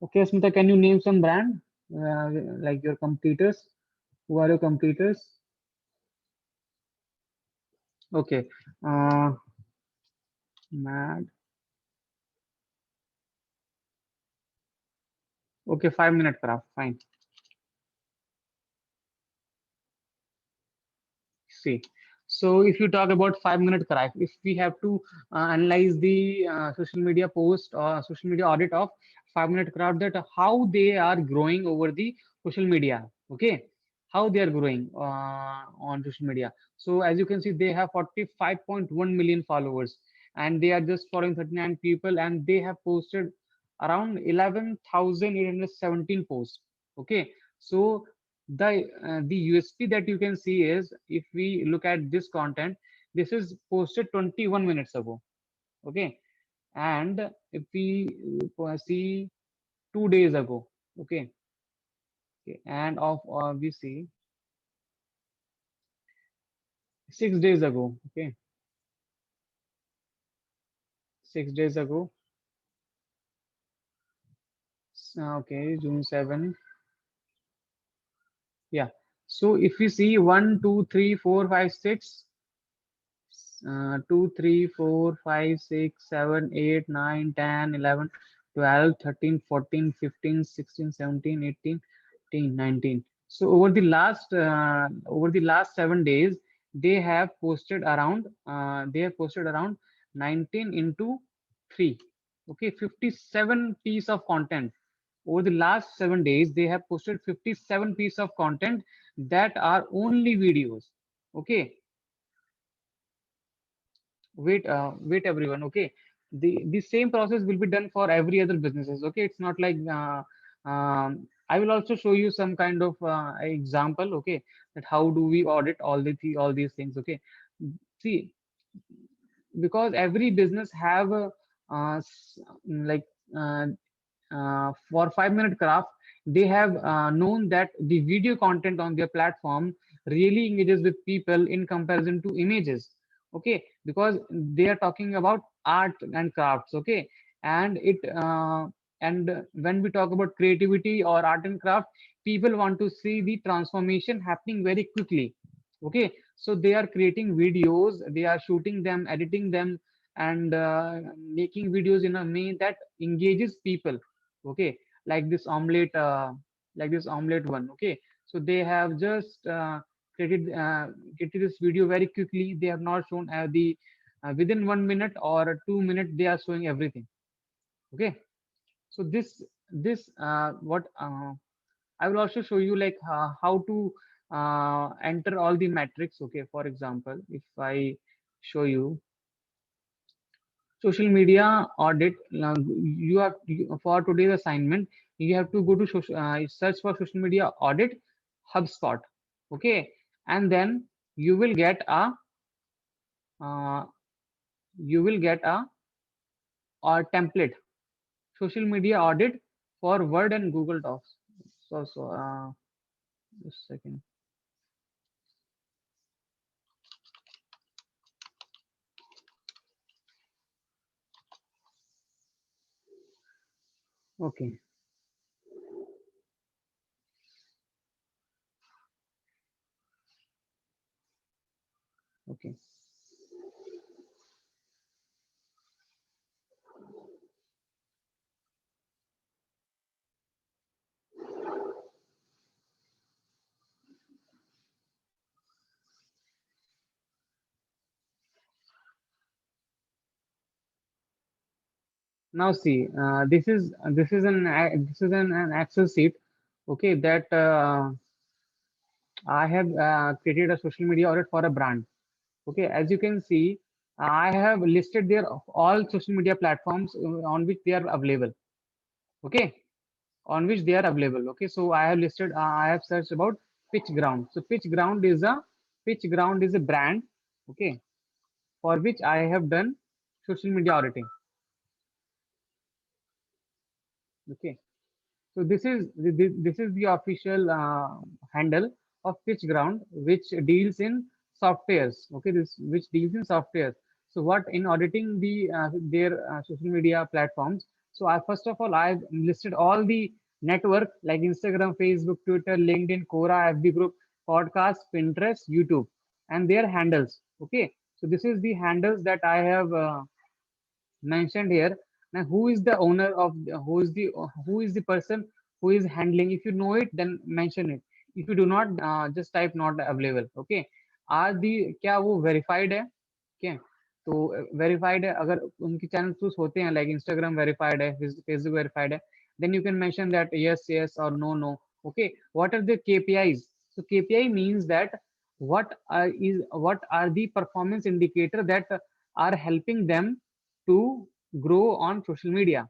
Okay, Smita, can you name some brand like your competitors? Who are your competitors? Okay, uh, Mad. Okay, 5 minute craft. Fine. See, so if you talk about 5 minute craft, if we have to analyze the social media post or social media audit of 5 minute craft, that how they are growing over the social media. Okay, how they are growing on social media. So as you can see, they have 45.1 million followers, and they are just following 39 people, and they have posted around 11,817 posts. Okay, so The USP that you can see is, if we look at this content, this is posted 21 minutes ago. Okay, and if we see 2 days ago. Okay, okay, and of we see 6 days ago. Okay, 6 days ago. Okay, June 7. Yeah. So if we see 1, 2, 3, 4, 5, 6, 2, 3, 4, 5, 6, 7, 8, 9, 10, 11, 12, 13, 14, 15, 16, 17, 18, 19. So over the last 7 days, they have posted around 19 into 3. Okay, 57 piece of content. Over the last 7 days, they have posted 57 piece of content that are only videos. Okay, wait everyone. Okay, the same process will be done for every other businesses. Okay, it's not like I will also show you some kind of example. Okay, that how do we audit all these things. Okay, see, because every business have like uh, for 5 minute craft, they have known that the video content on their platform really engages with people in comparison to images. Okay, because they are talking about art and crafts. Okay, and when we talk about creativity or art and craft, people want to see the transformation happening very quickly. Okay, so they are creating videos, they are shooting them, editing them, and making videos in a way that engages people. Okay, like this omelette one. Okay, so they have just created this video very quickly. They have not shown the within 1 minute or 2 minutes they are showing everything. Okay, so this what I will also show you, like how to enter all the metrics. Okay, for example, if I show you social media audit, for today's assignment, you have to go to search for social media audit HubSpot. Okay, and then you will get a uh, you will get a template, social media audit for Word and Google Docs. So just a second. Okay, okay. Now see, this is an Excel sheet. Okay, that I have created a social media audit for a brand. Okay, as you can see, I have listed there all social media platforms on which they are available. Okay, on which they are available. Okay, so I have listed. I have searched about Pitch Ground. So Pitch Ground is a brand. Okay, for which I have done social media auditing. Okay, so this is the official handle of Pitch Ground, which deals in softwares. Okay, this which deals in softwares. So what in auditing their social media platforms? So I first of all I've listed all the network like Instagram, Facebook, Twitter, LinkedIn, Quora, FB Group, podcast, Pinterest, YouTube, and their handles. Okay, so this is the handles that I have mentioned here. Now who is the owner of who is the person who is handling? If you know it, then mention it. If you do not, just type not available. Okay, are the क्या वो verified है? Okay, तो verified है, अगर उनके channel through होते हैं like Instagram verified है, Facebook verified है, then you can mention that yes, yes, or no, no. Okay, what are the KPIs? So KPI means that what are the performance indicator that are helping them to grow on social media.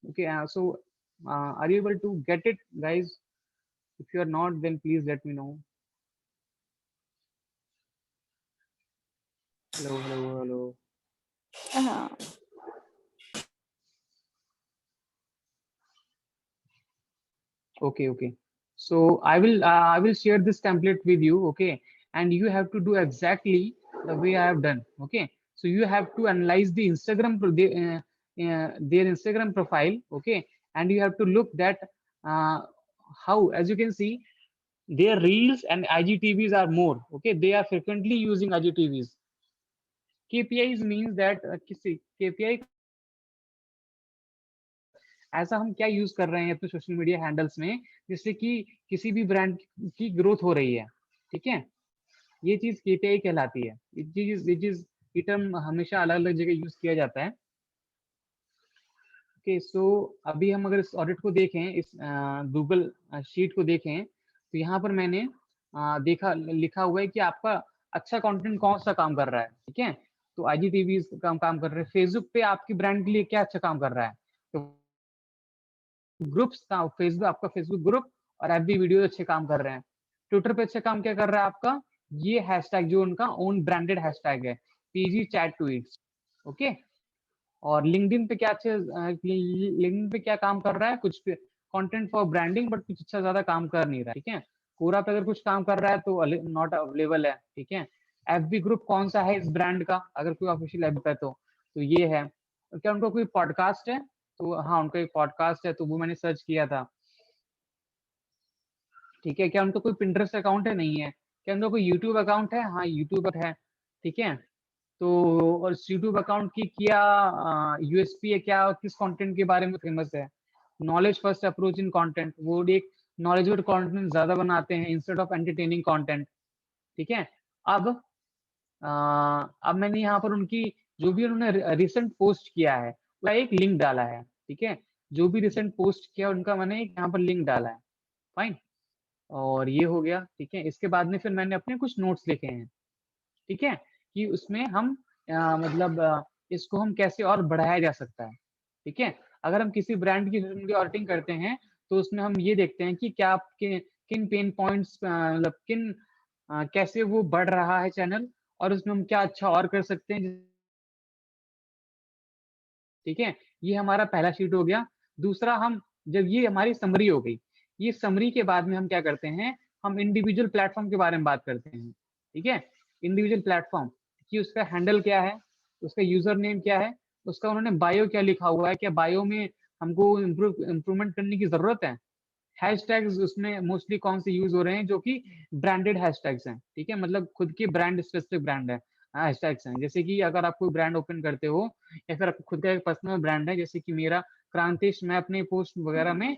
Okay, so are you able to get it, guys? If you are not, then please let me know. Hello, hello, hello. Uh, Okay, okay. So I will share this template with you, okay? And you have to do exactly the way I have done, okay? So you have to analyze the their Instagram profile, okay? And you have to look that uh, how, as you can see, their reels and IGTVs are more, okay? They are frequently using IGTVs. KPIs means that किसी KPI ऐसा हम क्या use कर रहे हैं अपने social media handles में, जिससे कि किसी भी ब्रांड की ग्रोथ हो रही है, ठीक है? ये चीज केपीआई कहलाती है। ये टर्म हमेशा अलग अलग जगह यूज किया जाता है। ओके, सो अभी हम अगर इस ऑडिट को देखें, इस गूगल शीट को देखें, तो यहाँ पर मैंने देखा लिखा हुआ है कि आपका अच्छा कंटेंट कौन सा काम कर रहा है, ठीक है? तो आईजीटीवी काम कर रहे हैं। फेसबुक पे आपकी ब्रांड के लिए क्या अच्छा काम कर रहा है? तो ग्रुप्स का फेसबुक, आपका फेसबुक ग्रुप और एफबी वीडियो अच्छे काम कर रहे हैं। ट्विटर पे अच्छा काम क्या कर रहा है आपका? ये हैशटैग जो उनका ओन ब्रांडेड हैशटैग है, पीजी चैट ट्वीट्स, ओके? और लिंक्डइन पे क्या अच्छे लिंक्डइन पे क्या काम कर रहा है? कुछ कंटेंट फॉर ब्रांडिंग, बट कुछ अच्छा ज्यादा काम कर नहीं रहा है, ठीक है? कोरा पे अगर कुछ काम कर रहा है तो नॉट अवेलेबल है, ठीक है? एफबी ग्रुप कौन सा है इस ब्रांड का, अगर कोई ऑफिशियल ऐप है तो ये है। क्या उनका कोई पॉडकास्ट है? तो हाँ, उनका एक पॉडकास्ट है, तो वो मैंने सर्च किया था, ठीक है? क्या उनका कोई पिंटरेस्ट अकाउंट है? नहीं है। क्या उनका कोई यूट्यूब अकाउंट है? हाँ, यूट्यूब है, ठीक है? तो और यूट्यूब अकाउंट की क्या यूएसपी है, क्या किस कंटेंट के बारे में फेमस है? Knowledge first approach in content, वो एक नॉलेजेबल कंटेंट ज्यादा बनाते हैं इंस्टेड ऑफ एंटरटेनिंग कंटेंट, ठीक है? अब अब मैंने यहाँ पर उनकी जो भी उन्होंने रिसेंट पोस्ट किया है, वह एक लिंक डाला है, ठीक है? जो भी रिसेंट पोस्ट किया उनका मैंने एक यहाँ पर लिंक डाला है, फाइन। और ये हो गया, ठीक है? इसके बाद में फिर मैंने अपने कुछ नोट्स लिखे हैं, ठीक है? कि उसमें हम मतलब इसको हम कैसे और बढ़ाया जा सकता है, ठीक है? अगर हम किसी ब्रांड की सोशल मीडिया ऑडिटिंग करते हैं, तो उसमें हम ये देखते हैं कि क्या आपके किन पेन पॉइंट्स, मतलब किन कैसे वो बढ़ रहा है चैनल, और उसमें हम क्या अच्छा और कर सकते हैं, ठीक है? ये हमारा पहला शीट हो गया। दूसरा, हम जब ये हमारी समरी हो गई, ये समरी के बाद में हम क्या करते हैं, हम इंडिविजुअल प्लेटफॉर्म के बारे में बात करते हैं, ठीक है? इंडिविजुअल प्लेटफॉर्म कि उसका हैंडल क्या है, उसका यूजर नेम क्या है, उसका उन्होंने बायो क्या लिखा हुआ है, क्या बायो में हमको इम्प्रूवमेंट करने की जरूरत है? हैशटैग्स उसमें मोस्टली कौन से यूज हो रहे हैं, जो कि ब्रांडेड हैशटैग्स हैं, ठीक है? मतलब खुद के ब्रांड स्पेसिफिक ब्रांड है हैशटैग्स हैं। जैसे कि अगर आप कोई ब्रांड ओपन करते हो, या फिर आपको खुद का एक पर्सनल ब्रांड है, जैसे कि मेरा क्रांतेश, मैं अपने पोस्ट वगैरह में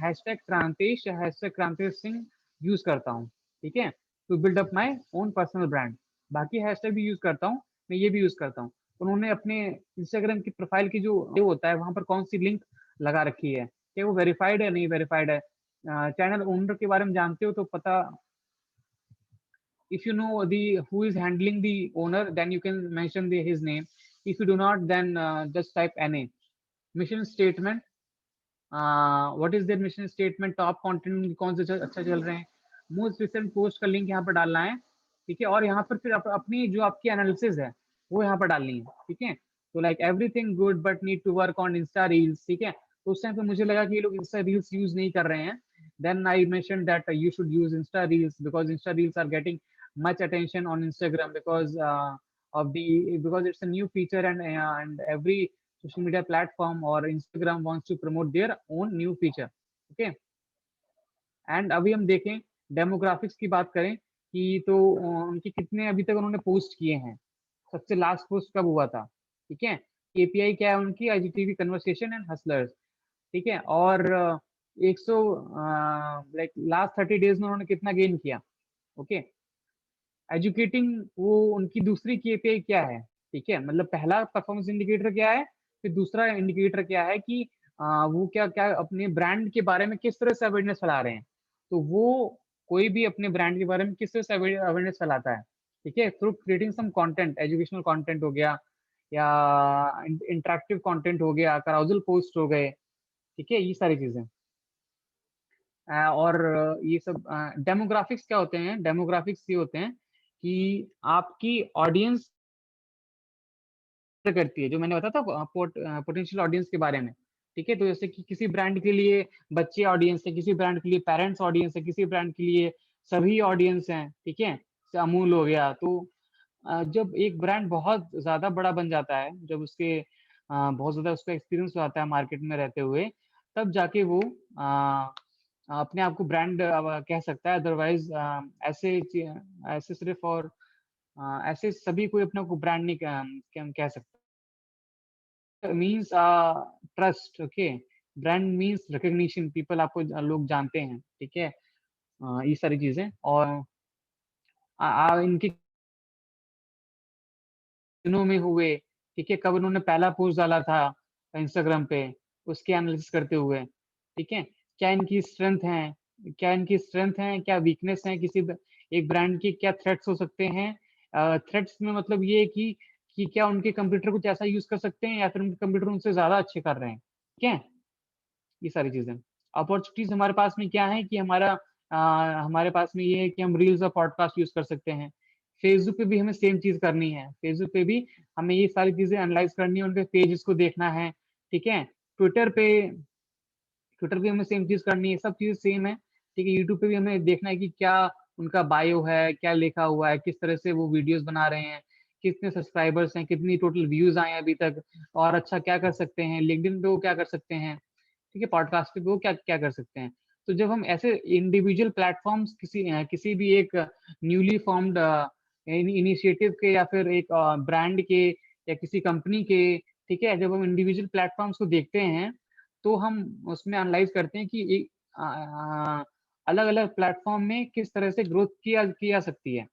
हैशटैग क्रांतेश या हैशटैग क्रांतेश सिंह यूज करता हूँ, ठीक है? To build up my own personal brand. बाकी हैशटैग भी यूज करता हूँ, मैं ये भी यूज करता हूँ। उन्होंने अपने इंस्टाग्राम की प्रोफाइल की जो होता है, वहां पर कौन सी लिंक लगा रखी है, क्या वो वेरीफाइड है, नहीं वेरीफाइड है? चैनल ओनर के बारे में जानते हो तो पता, if you know the who is handling the owner, then you can mention his name. If you do not, then just type NA. Mission statement, what is their mission statement? Top content कौन से अच्छा चल रहे हैं? Most recent post का link यहाँ पर डालना है, ठीक है? और यहाँ पर फिर अपनी जो आपकी एनालिसिस है वो यहाँ पर डालनी है, ठीक है? तो like everything good but need to work on Insta reels, ठीक है? तो उस टाइम पे मुझे लगा कि ये लोग इंस्टा रील्स यूज नहीं कर रहे हैं। Then I mention that you should use Insta reels, because Insta reels are getting much attention on Instagram because because it's a new feature, and every social media platform or Instagram wants to promote their own new feature, okay? And अभी हम देखें, demographics की बात करें कि तो उनके कितने अभी तक उन्होंने पोस्ट किए हैं, सबसे लास्ट पोस्ट कब हुआ था, ठीक है? केपीआई क्या है उनकी? आईजीटीवी कन्वर्सेशन एंड हसलर्स, ठीक है? और 100 लाइक लास्ट 30 डेज में उन्होंने कितना गेन किया, ओके? एजुकेटिंग, वो उनकी दूसरी केपीआई क्या है, ठीक है? मतलब पहला परफॉर्मेंस इंडिकेटर क्या है, फिर दूसरा इंडिकेटर क्या है कि वो क्या क्या अपने ब्रांड के बारे में किस तरह से अवेयरनेस फैला रहे हैं। तो वो कोई भी अपने ब्रांड के बारे में किस तरह से अवेयरनेस फैलाता है, ठीक है? Through creating some content, educational content हो गया, या इंटरेक्टिव कंटेंट हो गया, कराउजल पोस्ट हो गए, ठीक है? ये सारी चीजें। और ये सब डेमोग्राफिक्स क्या होते हैं? डेमोग्राफिक्स ये होते हैं कि आपकी ऑडियंस करती है, जो मैंने बताया था पोटेंशियल ऑडियंस के बारे में। ठीक है, तो जैसे कि किसी ब्रांड के लिए बच्चे ऑडियंस है, किसी ब्रांड के लिए पेरेंट्स ऑडियंस है, किसी ब्रांड के लिए सभी ऑडियंस हैं। ठीक है, जैसे अमूल हो गया। तो जब एक ब्रांड बहुत ज्यादा बड़ा बन जाता है, जब उसके बहुत ज्यादा उसका एक्सपीरियंस हो जाता है मार्केट में रहते हुए, तब जाके वो अपने आप को ब्रांड कह सकता है। अदरवाइज ऐसे सिर्फ और ऐसे सभी कोई अपने को ब्रांड नहीं कह सकता। Means trust. Okay, brand means recognition, people आपको लोग जानते हैं। ठीक है, ये सारी चीजें। और इनके दिनों में हुए, ठीक है, कब उन्होंने पहला पोस्ट डाला था इंस्टाग्राम पे, उसके एनालिसिस करते हुए। ठीक है, क्या इनकी स्ट्रेंथ है, क्या वीकनेस है, एक ब्रांड की क्या थ्रेट्स हो सकते हैं। थ्रेट्स में मतलब ये है कि क्या उनके कंप्यूटर कुछ ऐसा यूज कर सकते हैं, या फिर उनके कंप्यूटर उनसे ज्यादा अच्छे कर रहे हैं। ठीक है, ये सारी चीजें। अपॉर्चुनिटीज हमारे पास में क्या है कि हमारे पास में ये है कि हम रील्स और पॉडकास्ट यूज कर सकते हैं। फेसबुक पे भी हमें सेम चीज करनी है। फेसबुक पे भी हमें ये सारी चीजें एनालाइज करनी है, उनके पेजेस को देखना है। ठीक है, ट्विटर पे ट्विटर पे हमें सेम चीज करनी है, सब चीजें सेम है। ठीक है, यूट्यूब पे भी हमें देखना है कि क्या उनका बायो है, क्या लिखा हुआ है, किस तरह से वो वीडियोस बना रहे हैं, कितने सब्सक्राइबर्स हैं, कितनी टोटल व्यूज आए हैं अभी तक, और अच्छा क्या कर सकते हैं लिंक्डइन पे, वो क्या कर सकते हैं। ठीक है, पॉडकास्ट पे वो क्या क्या कर सकते हैं। तो जब हम ऐसे इंडिविजुअल प्लेटफॉर्म्स किसी भी एक न्यूली फॉर्म्ड इनिशिएटिव के, या फिर एक ब्रांड के, या किसी कंपनी के, ठीक है, जब हम इंडिविजुअल प्लेटफॉर्म्स को देखते हैं, तो हम उसमें एनालाइज करते हैं कि एक अलग अलग प्लेटफॉर्म में किस तरह से ग्रोथ किया जा सकती है,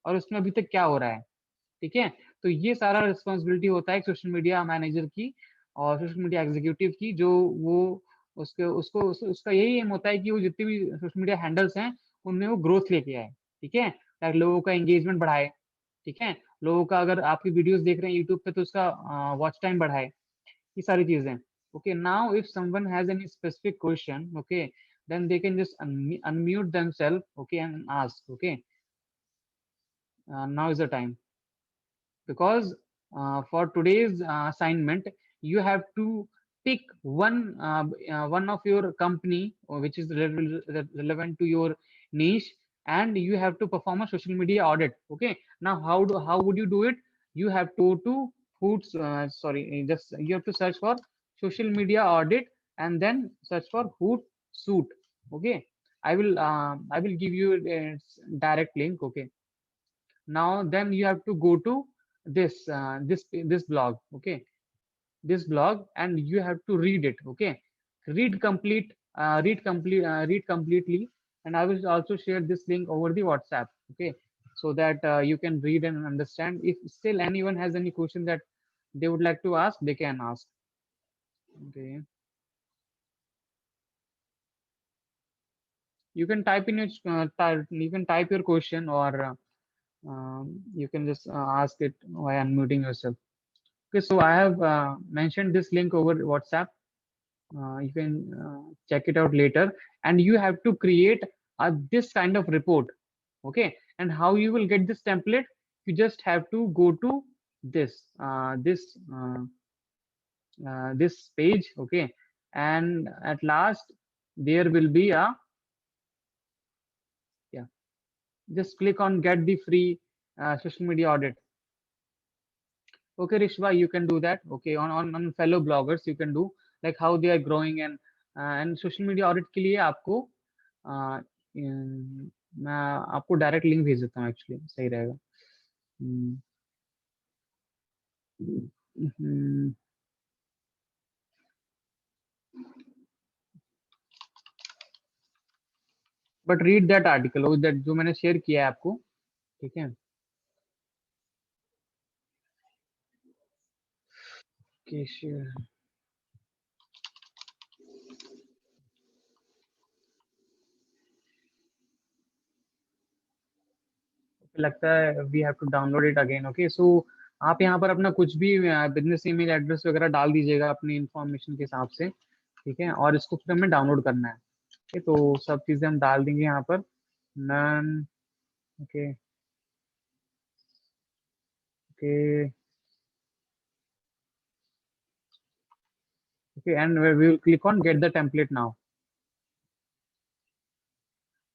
और उसमें अभी तक क्या हो रहा है। ठीक है, तो ये सारा रिस्पॉन्सिबिलिटी होता है सोशल मीडिया मैनेजर की और सोशल मीडिया एग्जीक्यूटिव की, जो वो उसका यही एम होता है कि वो जितने भी सोशल मीडिया हैंडल्स हैं, उनमें वो ग्रोथ लेके आए। ठीक है, ताकि लोगों का एंगेजमेंट बढ़ाए। ठीक है, लोगों का, अगर आपकी वीडियोस देख रहे हैं यूट्यूब पे, तो उसका वॉच टाइम बढ़ाए, ये सारी चीजें। Okay, now if someone has any specific question, okay, then they can just unmute themselves, okay, and ask. Okay, now is the time, because for today's assignment, you have to pick one of your company which is relevant to your niche, and you have to perform a social media audit. Okay, now how would you do it? You have to go to foods sorry, just you have to search for social media audit, and then search for Hootsuite. Okay, I will give you a direct link. Okay, now then you have to go to this blog. Okay, this blog, and you have to read it. Okay, read completely, and I will also share this link over the WhatsApp. Okay, so that you can read and understand. If still anyone has any question that they would like to ask, they can ask. Okay, you can type in your you can type your question, or you can just ask it by unmuting yourself. Okay, so I have mentioned this link over WhatsApp. You can check it out later, and you have to create this kind of report. Okay, and how you will get this template? You just have to go to this page. Okay, and at last there will be a, yeah, just click on get the free social media audit. Okay, Rishva, you can do that. Okay, on fellow bloggers, you can do like how they are growing, and social media audit के लिए आपको मैं आपको direct link भेज देता हूँ, actually सही रहेगा। बट रीड दैट आर्टिकल, वो दैट जो मैंने शेयर किया है आपको। ठीक है, शेयर लगता है we have to download it again. Okay, so आप यहाँ पर अपना कुछ भी बिजनेस ईमेल एड्रेस वगैरह डाल दीजिएगा अपनी इंफॉर्मेशन के हिसाब से। ठीक है, और इसको फिर हमें डाउनलोड करना है। तो सब चीजें हम डाल देंगे यहाँ पर, none, okay okay okay, and we will click on get the template now.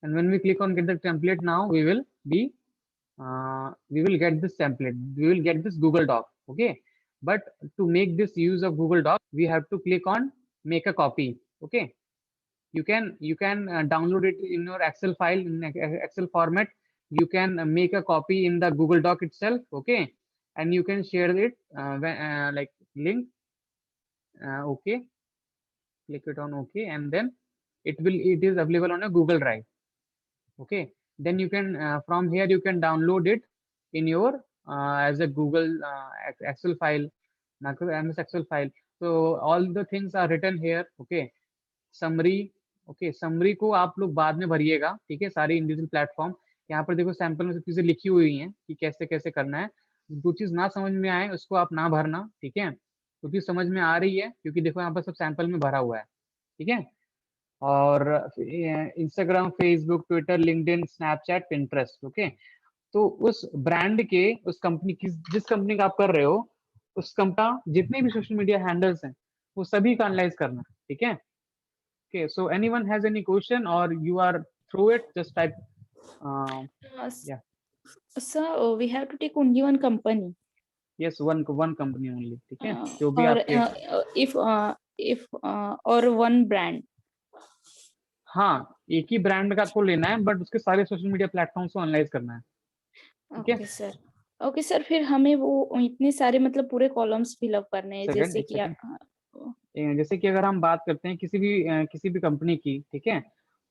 And when we click on get the template now, we will get this template, we will get this Google Doc. Okay, but to make this use of Google Doc, we have to click on make a copy. Okay, you can download it in your Excel file, in Excel format. You can make a copy in the Google Doc itself. Okay, and you can share it like link. Okay, click it on OK, and then it is available on a Google Drive. Okay, then you can from here you can download it in your as a Google Excel file, MS Excel file. So all the things are written here. Okay, summary, okay summary को आप लोग बाद में भरिएगा, ठीक है, सारे individual platform. यहाँ पर देखो सैंपल में सब चीजें लिखी हुई हैं कि कैसे कैसे करना है। जो चीज ना समझ में आए उसको आप ना भरना, ठीक है, जो चीज समझ में आ रही है, क्योंकि देखो यहाँ पर सब सैंपल में भरा हुआ है, ठीक है। और Instagram, Facebook, Twitter, LinkedIn, Snapchat, Pinterest, okay. तो उस ब्रांड के, उस कंपनी की, जिस कंपनी का आप कर रहे हो, उस कंपनी जितने भी सोशल मीडिया हैंडल्स हैं वो सभी का एनालाइज करना, ठीक है। Okay, so anyone has any question or you are through it? Just type. Yeah. Sir, we have to take only one company. Yes, one company only. ठीक है, जो भी or आपके if or one brand. हाँ, एक ही brand का आपको लेना है, बट उसके सारे सोशल मीडिया प्लेटफॉर्म्स को एनालाइज करना है, ठीक है। ओके सर, ओके सर, फिर हमें वो इतने सारे मतलब पूरे कॉलम्स फिलअप करने हैं, जैसे कि जैसे कि अगर हम बात करते हैं किसी भी कंपनी की, ठीक है,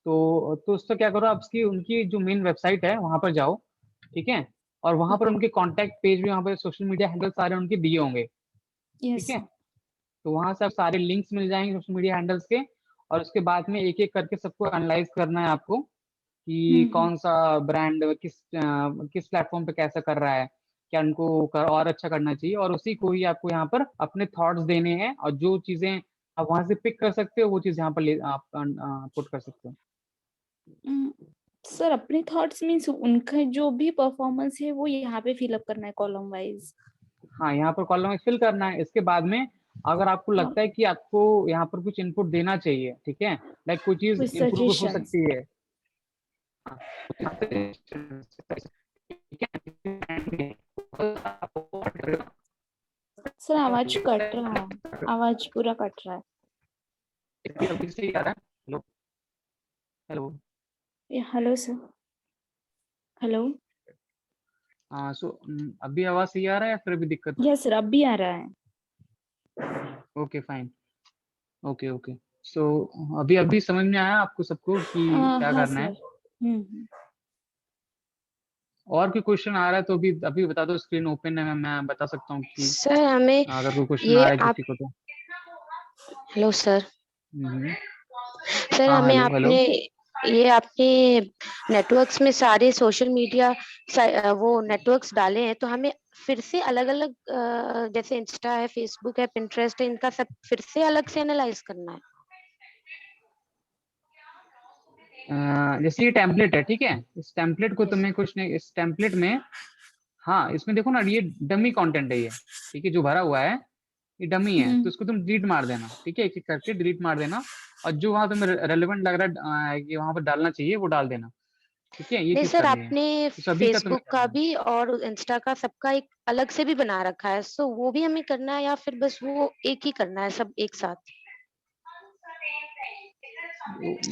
तो उसका क्या करो, आप उसकी उनकी जो मेन वेबसाइट है वहां पर जाओ, ठीक है, और वहां पर उनके कॉन्टैक्ट पेज भी, वहां पर सोशल मीडिया हैंडल सारे उनके दिए होंगे, ठीक है। तो वहां से आप सारे लिंक्स मिल जाएंगे सोशल मीडिया हैंडल्स के, और उसके बाद में एक एक करके सबको एनालाइज करना है आपको कि कौन सा ब्रांड किस प्लेटफॉर्म पे कैसा कर रहा है, क्या उनको और अच्छा करना चाहिए, और उसी को ही आपको यहाँ पर अपने थॉट्स देने हैं, और जो चीजें आप वहां से पिक कर सकते हो वो चीज यहाँ पर आप पुट कर सकते हो। सर अपने थॉट्स मींस उनका जो भी परफॉर्मेंस है वो यहाँ पे फिलअप करना है कॉलम वाइज। हाँ, यहाँ पर कॉलम वाइज फिल करना है। इसके बाद में अगर आपको लगता है कि आपको यहाँ पर कुछ इनपुट देना चाहिए, ठीक है, लाइक कोई चीज इम्प्रूव हो सकती है, सर आवाज कट रहा है, आवाज पूरा कट रहा है। Hello hello hello sir, hello. हाँ, सो अभी आवाज सही आ रहा है या फिर अभी दिक्कत? यस सर, अभी आ रहा है। Okay fine, okay okay. So अभी समझ में आया आपको सबको कि क्या करना है? और कोई क्वेश्चन आ रहा है तो अभी बता दो, स्क्रीन ओपन है, मैं बता सकता हूँ कि सर हमें अगर कोई क्वेश्चन आ रहा है किसी को तो। हेलो सर, सर हाँ, हमें हेलो आपने नेटवर्क्स में सारे सोशल मीडिया वो नेटवर्क्स डाले हैं, तो हमें फिर से अलग अलग जैसे इंस्टा है, फेसबुक है, पिंटरेस्ट है, इनका सब फिर से अलग से एनालाइज करना है। जैसे ये टेम्पलेट है, ठीक है, इस टेम्पलेट को तुम्हें कुछ नहीं, इस टेम्पलेट में, हाँ, इसमें देखो ना, ये डमी कंटेंट है, ये ठीक है, जो भरा हुआ है ये डमी है, तो इसको तुम डिलीट मार देना, ठीक है, एक एक करके डिलीट मार देना, और जो वहां तुम्हें रेलेवेंट लग रहा है कि वहां पर डालना चाहिए वो डाल देना, ठीक है। ये नहीं चीज सर, करनी है, आपने तो सभी का तुम्हें फेसबुक का भी और इंस्टा का सबका एक अलग से भी बना रखा है, सो वो भी हमें करना है या फिर बस वो एक ही करना है सब एक साथ?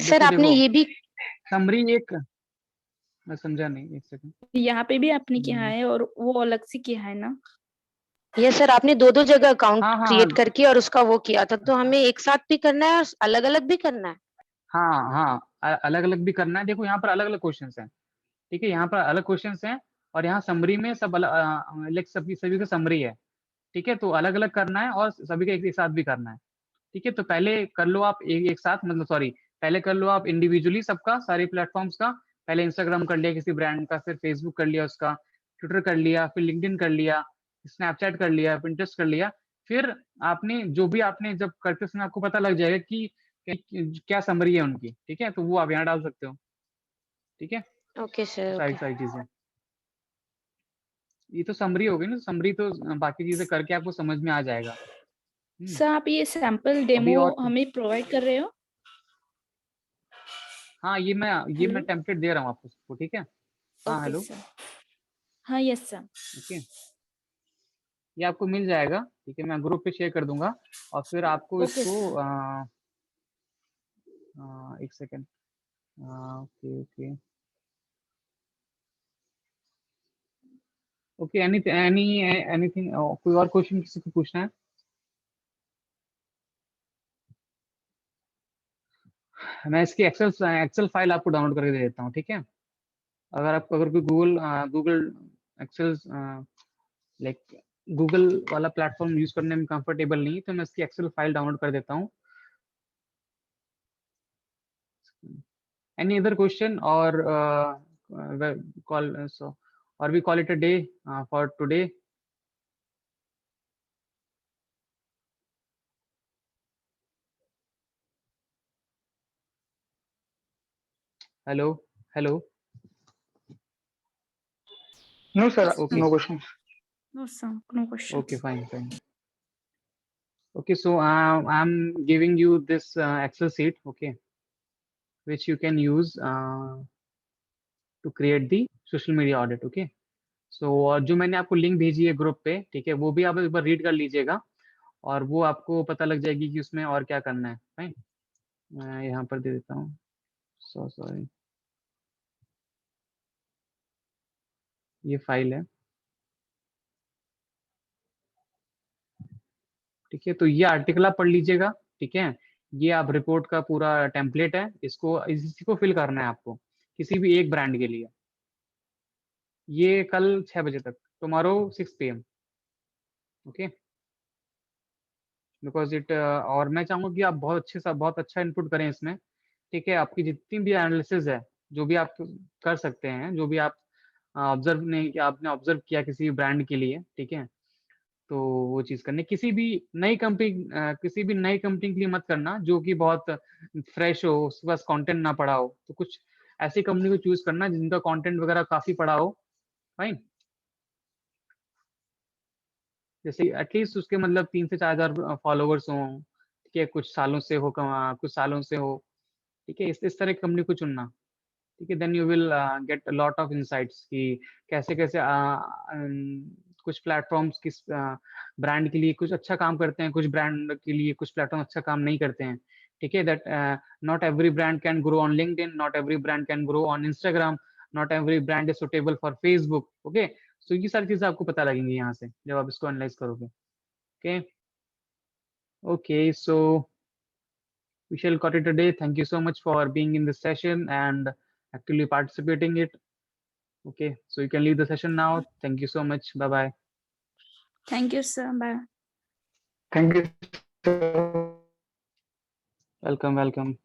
सर आपने ये भी समरी एक, मैं समझा नहीं, एक सेकंड। यहाँ पे भी आपने किया है और वो अलग से किया है ना? यस सर, आपने दो जगह अकाउंट हाँ, क्रिएट करके और उसका वो किया था, तो हमें एक साथ भी करना है और अलग अलग भी करना है? हाँ हाँ, अलग अलग भी करना है। देखो यहाँ पर अलग अलग क्वेश्चंस हैं, ठीक है, यहाँ पर अलग क्वेश्चंस हैं, और यहाँ समरी में सब अलग सभी का समरी है, ठीक है, तो अलग अलग करना है और सभी का एक साथ भी करना है, ठीक है। तो पहले कर लो आप एक साथ, मतलब सॉरी, पहले कर लो आप इंडिविजुअली सबका, सारे प्लेटफॉर्म्स का। पहले इंस्टाग्राम कर लिया किसी ब्रांड का, फिर फेसबुक कर लिया उसका, ट्विटर कर लिया, फिर लिंक्डइन कर लिया, स्नैपचैट कर लिया, पिंटरेस्ट कर लिया। फिर आपने जो भी आपने जब करते समय आपको पता लग जाएगा कि क्या समरी है उनकी, ठीक है, तो वो आप यहाँ डाल सकते हो, ठीक है, ओके सर, सारी ओके। सारी चीजें। ये तो समरी हो गई ना, समरी तो बाकी चीजें करके आपको समझ में आ जाएगा। सर आप ये सैंपल अभी डेमो और हमें प्रोवाइड कर रहे हो? हाँ, ये मैं हेलो। टेम्पलेट दे रहा हूँ आपको सबको, ठीक है। हाँ, ओके हेलो, सर। हाँ यस सर। ओके, ये आपको मिल जाएगा, ठीक है, मैं ग्रुप पे शेयर कर दूंगा, और फिर आपको ओके इसको सर। एक second, okay okay okay, anything, कोई और क्वेश्चन किसी को पूछना है? मैं इसकी एक्सेल फाइल आपको डाउनलोड करके दे देता हूँ, ठीक है। अगर कोई गूगल एक्सेल लाइक गूगल वाला प्लेटफॉर्म यूज करने में कंफर्टेबल नहीं है, तो मैं इसकी एक्सेल फाइल डाउनलोड कर देता हूँ। एनी अदर क्वेश्चन, और कॉल सो और we call it a day for today. Hello, hello, No, sir, okay, no questions. No sir, no question. okay, fine. Okay, so I'm giving you this Excel sheet, okay, which you can use to create the social media audit, okay. So जो मैंने आपको link भेजी है group पे, ठीक है, वो भी आप एक बार रीड कर लीजिएगा, और वो आपको पता लग जाएगी कि उसमें और क्या करना है, फाइन। मैं यहाँ पर दे देता हूँ, सॉरी, ये फाइल है, ठीक है। तो ये आर्टिकल आप पढ़ लीजिएगा, ठीक है। ये आप रिपोर्ट का पूरा टेम्पलेट है, इसी को फिल करना है आपको, किसी भी एक ब्रांड के लिए। ये कल 6 बजे तक, टुमारो 6 PM, ओके, बिकॉज और मैं चाहूंगा कि आप बहुत अच्छा इनपुट करें इसमें, ठीक है। आपकी जितनी भी एनालिसिस है, जो भी आप कर सकते हैं, जो भी आप ऑब्जर्व नहीं कि आपने ऑब्जर्व किया किसी ब्रांड के लिए, ठीक है, तो वो चीज करनी। किसी भी नई कंपनी के लिए मत करना जो कि बहुत फ्रेश हो, उसके पास कंटेंट ना पड़ा हो, तो कुछ ऐसी कंपनी को चूज करना जिनका कंटेंट वगैरह काफी पड़ा हो, फाइन। जैसे एटलीस्ट उसके मतलब 3 से 4 हजार फॉलोवर्स हों, ठीक है, कुछ सालों से हो, ठीक है, इस तरह की कंपनी को चुनना, ठीक है। Then you will get lot of insights कि कैसे कैसे कुछ प्लेटफॉर्म्स किस ब्रांड के लिए कुछ अच्छा काम करते हैं, कुछ ब्रांड के लिए कुछ प्लेटफॉर्म अच्छा काम नहीं करते हैं, ठीक है। That not every brand can grow on LinkedIn, not every brand can grow on Instagram, not every brand is suitable for Facebook, okay. So ये सारी चीजें आपको पता लगेंगी यहाँ से जब आप इसको एनालाइज करोगे, okay. Okay, so we shall cut it a day. Thank you so much for being in this session and actually participating it. Okay, so you can leave the session now. Thank you so much. Bye bye. Thank you sir, bye. Thank you, sir. Welcome.